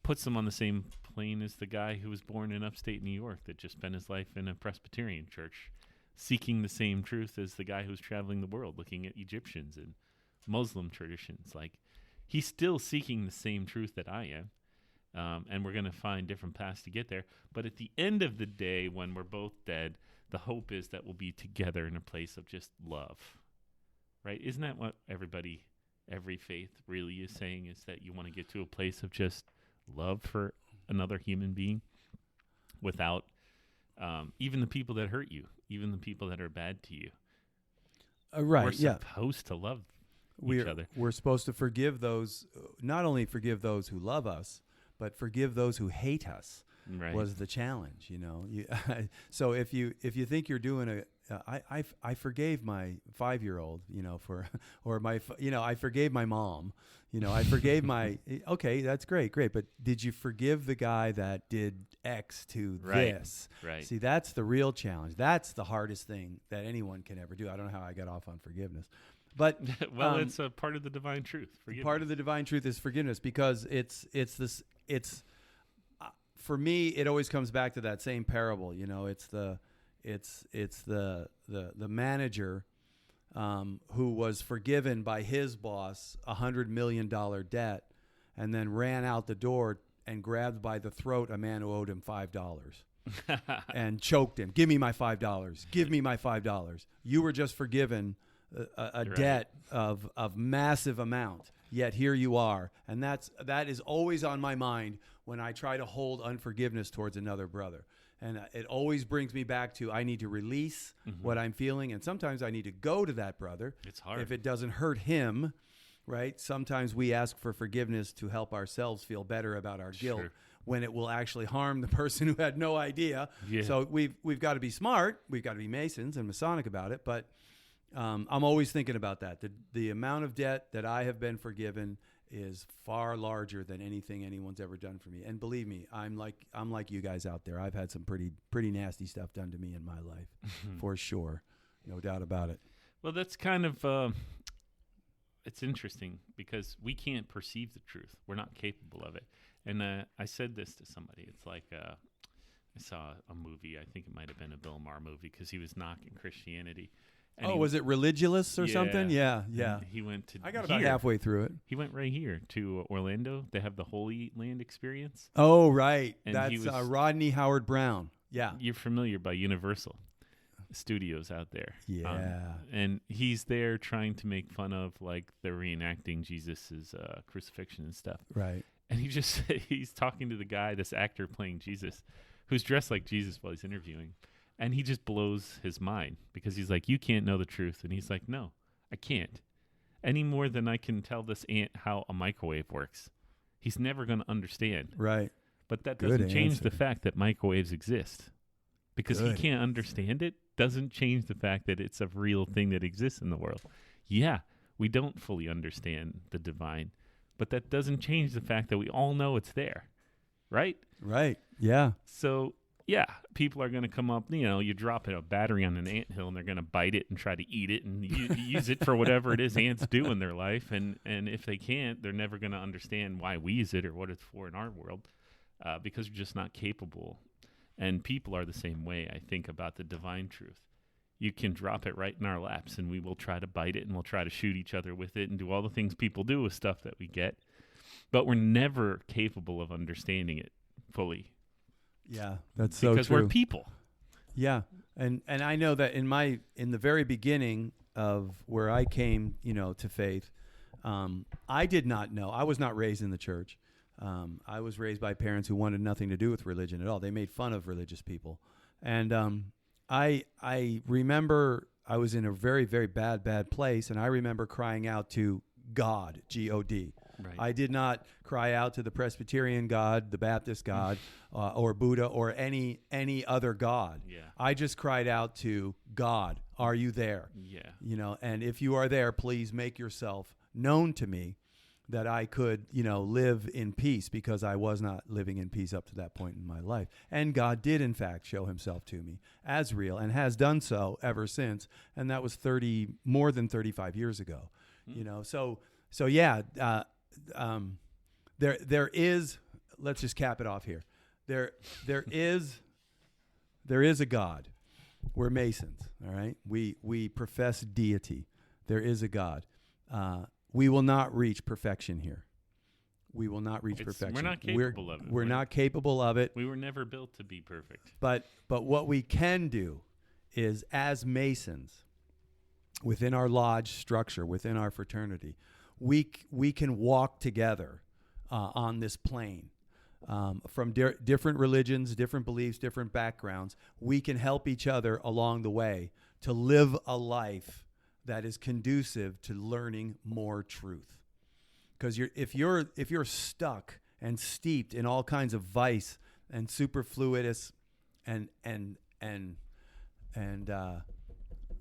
puts them on the same plane as the guy who was born in upstate New York that just spent his life in a Presbyterian church, seeking the same truth as the guy who's traveling the world, looking at Egyptians and Muslim traditions. Like, he's still seeking the same truth that I am. And we're going to find different paths to get there. But at the end of the day, when we're both dead, the hope is that we'll be together in a place of just love. Right? Isn't that what every faith really is saying, is that you want to get to a place of just love for another human being without even the people that hurt you, even the people that are bad to you. Right, We're supposed to love each other. We're supposed to forgive those, not only forgive those who love us, but forgive those who hate us. Right. Was the challenge, So if you think you're doing I forgave my 5-year-old, I forgave my mom, I forgave my, okay, that's great. But did you forgive the guy that did X to this? Right. See, that's the real challenge. That's the hardest thing that anyone can ever do. I don't know how I got off on forgiveness. But it's a part of the divine truth. Part of the divine truth is forgiveness, because for me, it always comes back to that same parable. It's the manager who was forgiven by his boss $100 million debt, and then ran out the door and grabbed by the throat a man who owed him $5 and choked him. Give me my $5. Give me my $5. You were just forgiven a debt of massive amount, yet here you are. And that is always on my mind when I try to hold unforgiveness towards another brother. And it always brings me back to, I need to release what I'm feeling, and sometimes I need to go to that brother. It's hard. If it doesn't hurt him, right? Sometimes we ask for forgiveness to help ourselves feel better about our guilt, when it will actually harm the person who had no idea. Yeah. So we've got to be smart. We've got to be Masons and Masonic about it, but I'm always thinking about that. The amount of debt that I have been forgiven is far larger than anything anyone's ever done for me. And believe me, I'm like you guys out there. I've had some pretty nasty stuff done to me in my life, for sure, no doubt about it. Well, that's kind of it's interesting because we can't perceive the truth. We're not capable of it. And I said this to somebody. It's like I saw a movie. I think it might have been a Bill Maher movie because he was knocking Christianity. And was it Religulous or something? Yeah. And he went to. I got about halfway through it. He went right here to Orlando. They have the Holy Land experience. Oh, right. And that's Rodney Howard Brown. Yeah. You're familiar by Universal Studios out there. Yeah. And he's there trying to make fun of, like, they're reenacting Jesus's crucifixion and stuff. Right. And he's talking to the guy, this actor playing Jesus, who's dressed like Jesus while he's interviewing. And he just blows his mind because he's like, you can't know the truth. And he's like, no, I can't. Any more than I can tell this ant how a microwave works. He's never going to understand. Right. But that doesn't change the fact that microwaves exist. Because he can't understand it doesn't change the fact that it's a real thing that exists in the world. Yeah, we don't fully understand the divine, but that doesn't change the fact that we all know it's there. Right? Right. Yeah. So... yeah, people are going to come up, you drop a battery on an anthill and they're going to bite it and try to eat it and use it for whatever it is ants do in their life. And if they can't, they're never going to understand why we use it or what it's for in our world because we're just not capable. And people are the same way, I think, about the divine truth. You can drop it right in our laps and we will try to bite it and we'll try to shoot each other with it and do all the things people do with stuff that we get. But we're never capable of understanding it fully. Yeah, that's so true. Because we're people. Yeah, and I know that in the very beginning of where I came, to faith, I did not know. I was not raised in the church. I was raised by parents who wanted nothing to do with religion at all. They made fun of religious people. And I remember I was in a very, very bad place, and I remember crying out to God, G-O-D. Right. I did not cry out to the Presbyterian God, the Baptist God, or Buddha, or any other God. Yeah. I just cried out to God, are you there? Yeah. You know, and if you are there, please make yourself known to me that I could, you know, live in peace, because I was not living in peace up to that point in my life. And God did, in fact, show himself to me as real, and has done so ever since. And that was more than 35 years ago, you know? So yeah, there is, let's just cap it off here. There is a God. We're Masons, all right? We profess deity. There is a God. We will not reach perfection here. We will not reach perfection. We're not capable of it. We're not capable of it. We were never built to be perfect. But what we can do is, as Masons, within our lodge structure, within our fraternity, we can walk together on this plane. From different religions, different beliefs, different backgrounds, we can help each other along the way to live a life that is conducive to learning more truth. Because if you're stuck and steeped in all kinds of vice and superfluitous and I'm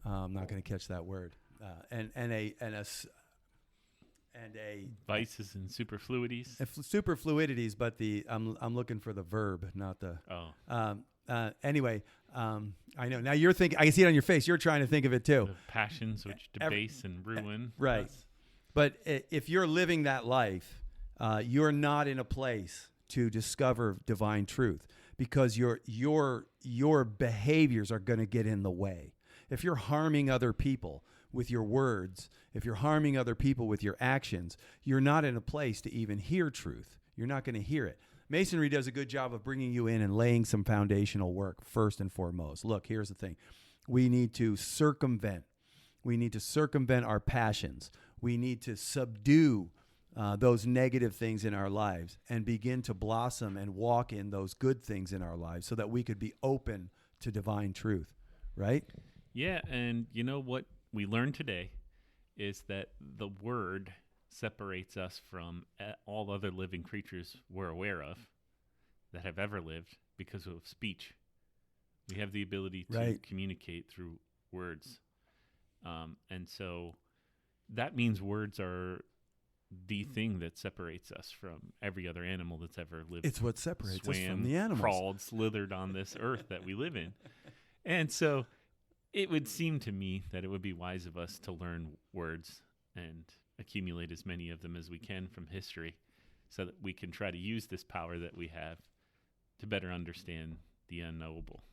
not going to catch that word, and vices and superfluities. Superfluidities, but I'm looking for the verb, not the. Oh. Anyway, I know now you're thinking. I can see it on your face. You're trying to think of it too. The passions which debase and ruin. Right. But if you're living that life, you're not in a place to discover divine truth, because your behaviors are going to get in the way. If you're harming other people with your words, if you're harming other people with your actions, you're not in a place to even hear truth. You're not going to hear it. Masonry does a good job of bringing you in and laying some foundational work first and foremost. Look, here's the thing. We need to circumvent. We need to circumvent our passions. We need to subdue those negative things in our lives and begin to blossom and walk in those good things in our lives, so that we could be open to divine truth, right? Yeah, and you know what we learned today is that the word separates us from all other living creatures we're aware of that have ever lived because of speech. We have the ability to communicate through words. And so that means words are the thing that separates us from every other animal that's ever lived. It's what separates us from the animals. Crawled, slithered on this earth that we live in. And so it would seem to me that it would be wise of us to learn words and accumulate as many of them as we can from history, so that we can try to use this power that we have to better understand the unknowable.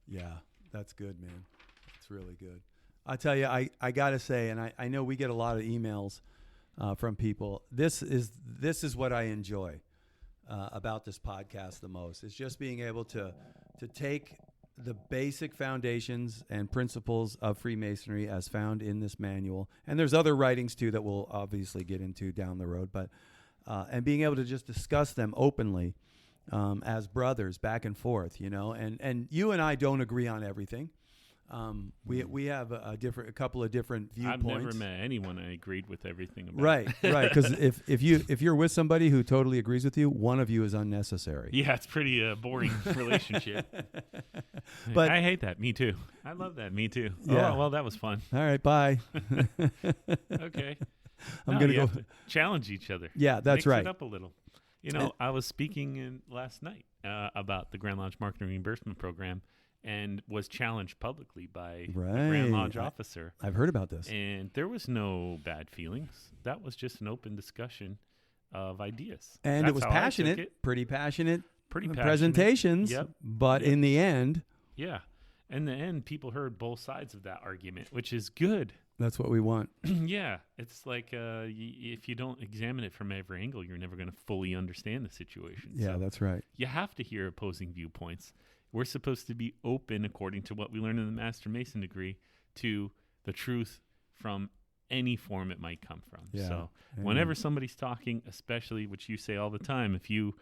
Yeah, that's good, man. That's really good. I tell you, I got to say, and I know we get a lot of emails from people. This is what I enjoy about this podcast the most. Is just being able to take the basic foundations and principles of Freemasonry as found in this manual, and there's other writings too that we'll obviously get into down the road, but and being able to just discuss them openly as brothers back and forth, you know, and you and I don't agree on everything. We have a couple of different viewpoints. I've never met anyone I agreed with everything about. Right. Because if you're with somebody who totally agrees with you, one of you is unnecessary. Yeah, it's pretty boring relationship. But I hate that. Me too. I love that. Me too. Yeah. Oh, well, that was fun. All right. Bye. Okay. I'm gonna you go have to challenge each other. Yeah, that's Mix right. it up a little. You know, I was speaking last night about the Grand Lodge Marketing Reimbursement Program, and was challenged publicly by the Grand Lodge officer. I've heard about this. And there was no bad feelings. That was just an open discussion of ideas. And That's it was how I took passionate, it. pretty passionate Passionate. presentations. Yep. But Yep. in the end, Yeah. In the end, people heard both sides of that argument, which is good. that's what we want. Yeah. It's like if you don't examine it from every angle, you're never going to fully understand the situation. Yeah, So that's right. you have to hear opposing viewpoints. We're supposed to be open, according to what we learned in the Master Mason degree, to the truth from any form it might come from. Yeah. So Amen. whenever somebody's talking, especially, which you say all the time, if you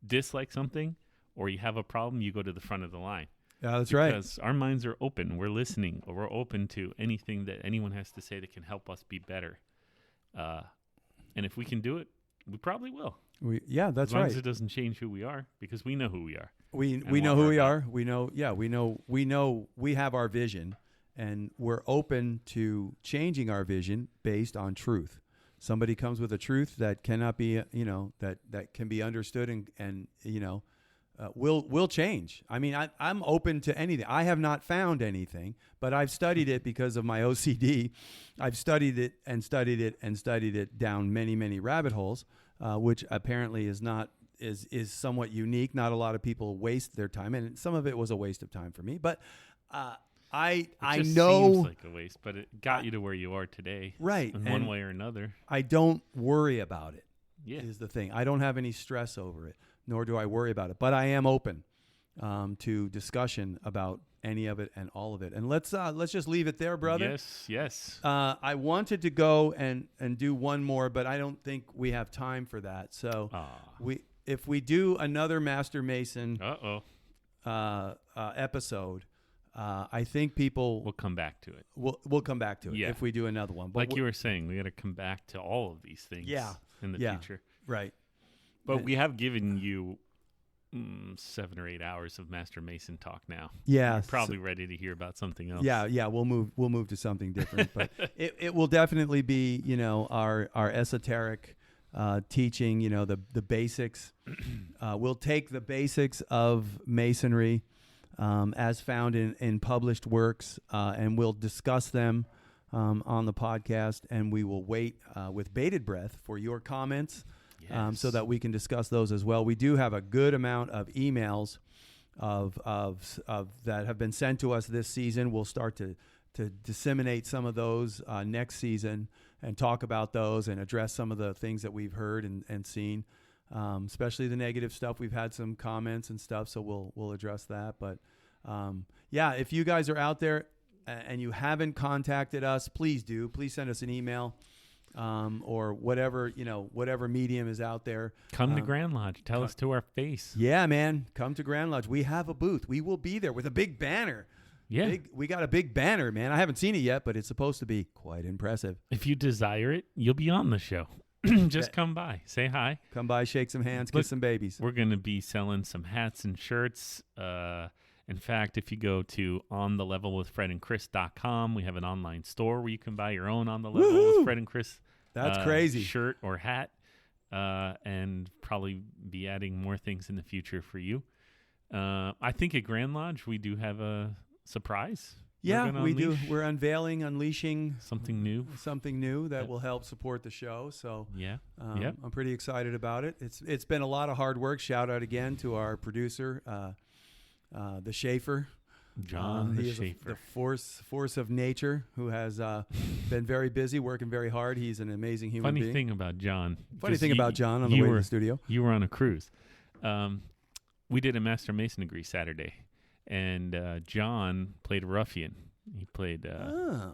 dislike something or you have a problem, you go to the front of the line. Yeah, that's right. Because our minds are open. We're listening, or we're open to anything that anyone has to say that can help us be better. And if we can do it, we probably will. That's as long right. as it doesn't change who we are, because we know who we are. We know who we are. We know we have our vision, and we're open to changing our vision based on truth. Somebody comes with a truth that cannot be, that can be understood and will change. I mean, I'm open to anything. I have not found anything, but I've studied it because of my OCD. I've studied it and studied it and studied it down many, many rabbit holes, which apparently is somewhat unique. Not a lot of people waste their time, and some of it was a waste of time for me. But I know seems like a waste, but it got you to where you are today, right? In one way or another. I don't worry about it. Yeah, is the thing. I don't have any stress over it, nor do I worry about it. But I am open to discussion about any of it and all of it. And let's just leave it there, brother. Yes. I wanted to go and do one more, but I don't think we have time for that. So if we do another Master Mason episode, I think people will come back to it. We'll come back to it if we do another one. But like you were saying, we got to come back to all of these things in the future. Right. But we have given you 7 or 8 hours of Master Mason talk now. Yeah. You're probably ready to hear about something else. Yeah. We'll move to something different. But it will definitely be, our esoteric teaching, the basics. We'll take the basics of Masonry as found in published works, and we'll discuss them on the podcast, and we will wait with bated breath for your comments. Yes. So that we can discuss those as well. We do have a good amount of emails of that have been sent to us this season. We'll start to disseminate some of those next season and talk about those and address some of the things that we've heard and seen, especially the negative stuff. We've had some comments and stuff, so we'll address that. But if you guys are out there and you haven't contacted us, please do. Please send us an email. Or whatever medium is out there. Come to Grand Lodge. Tell us to our face. Yeah, man. Come to Grand Lodge. We have a booth. We will be there with a big banner. Yeah. We got a big banner, man. I haven't seen it yet, but it's supposed to be quite impressive. If you desire it, you'll be on the show. Just come by. Say hi. Come by, shake some hands, kiss some babies. We're going to be selling some hats and shirts. In fact, if you go to onthelevelwithfredandchris.com, we have an online store where you can buy your own On the Level with Fred and Chris That's crazy shirt or hat, and probably be adding more things in the future for you. I think at Grand Lodge we do have a surprise. Yeah, we do. We're unleashing something new that will help support the show. So I'm pretty excited about it. It's been a lot of hard work. Shout out again to our producer, the Schaefer. John the Schaefer. The force of nature, who has been very busy, working very hard. He's an amazing human being. Funny thing about John on the way to the studio. You were on a cruise. We did a Master Mason degree Saturday, and John played a ruffian. He played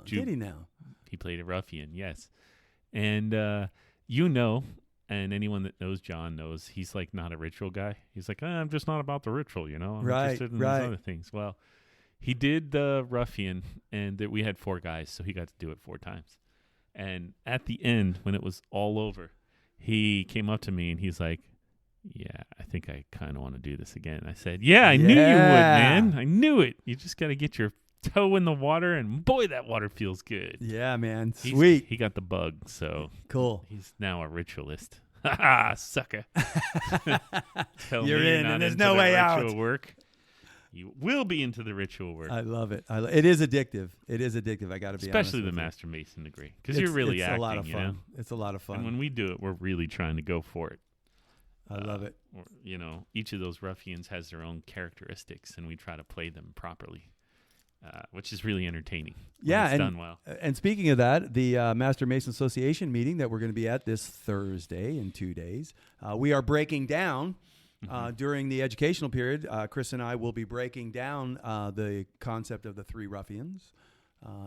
did he now? He played a ruffian, yes. And and anyone that knows John knows he's like not a ritual guy. He's like, I'm just not about the ritual, I'm interested in these other things. Well, he did the ruffian, and we had 4 guys, so he got to do it 4 times. And at the end, when it was all over, he came up to me and he's like, yeah, I think I kind of want to do this again. I said, I knew you would, man. I knew it. You just got to get your toe in the water, and boy, that water feels good. Yeah, man. Sweet. He got the bug, so cool. He's now a ritualist. Ha sucker. You're in, and there's no way out. Work. You will be into the ritual work. I love it. It is addictive. I got to be honest. Especially the Master Mason degree, because you're really acting. It's a lot of fun. It's a lot of fun. And when we do it, we're really trying to go for it. I love it. Each of those ruffians has their own characteristics, and we try to play them properly, which is really entertaining. Yeah, it's done well. And speaking of that, the Master Mason Association meeting that we're going to be at this Thursday in 2 days, we are breaking down. During the educational period, Chris and I will be breaking down the concept of the 3 ruffians.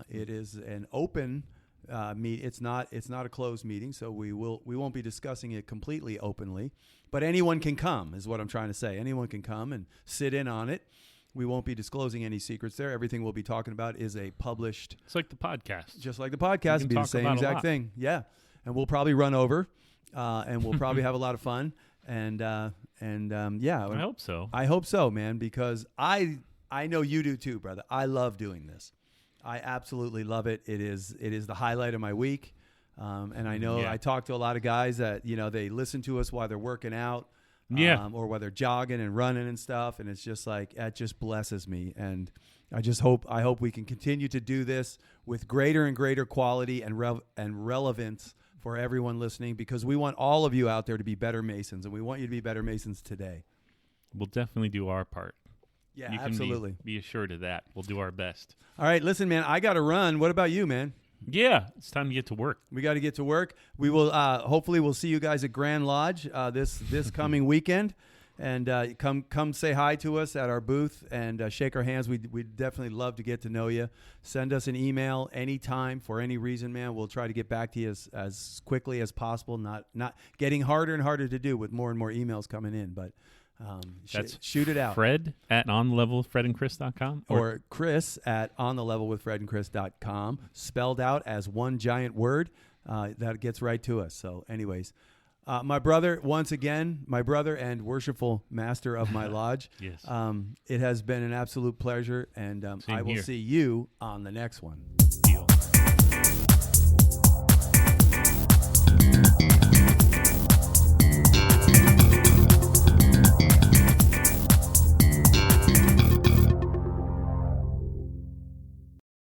It is an open It's not a closed meeting, so we won't be discussing it completely openly. But anyone can come, is what I'm trying to say. Anyone can come and sit in on it. We won't be disclosing any secrets there. Everything we'll be talking about is a published. It's like the podcast. Just like the podcast, it'll be the same exact thing. Yeah, and we'll probably run over, and we'll probably have a lot of fun. And yeah, I hope so. I hope so, man, because I know you do too, brother. I love doing this. I absolutely love it. It is the highlight of my week. And I know I talk to a lot of guys that, they listen to us while they're working out, or while they're jogging and running and stuff. And it's just like, that just blesses me. And I hope we can continue to do this with greater and greater quality and relevance for everyone listening, because we want all of you out there to be better Masons, and we want you to be better Masons today. We'll definitely do our part. Yeah, you absolutely. Be assured of that. We'll do our best. All right, listen, man, I got to run. What about you, man? Yeah, it's time to get to work. We got to get to work. We will hopefully we'll see you guys at Grand Lodge this coming weekend, and come say hi to us at our booth and shake our hands. We'd definitely love to get to know you. Send us an email anytime for any reason, man. We'll try to get back to you as quickly as possible. Not getting harder and harder to do with more and more emails coming in, but shoot it out. Fred at onthelevelwithfredandchris.com or Chris at onthelevelwithfredandchris.com, spelled out as one giant word. That gets right to us. So anyways, my brother, once again, my brother and worshipful master of my lodge. Yes. It has been an absolute pleasure, and I will see you on the next one. Deal.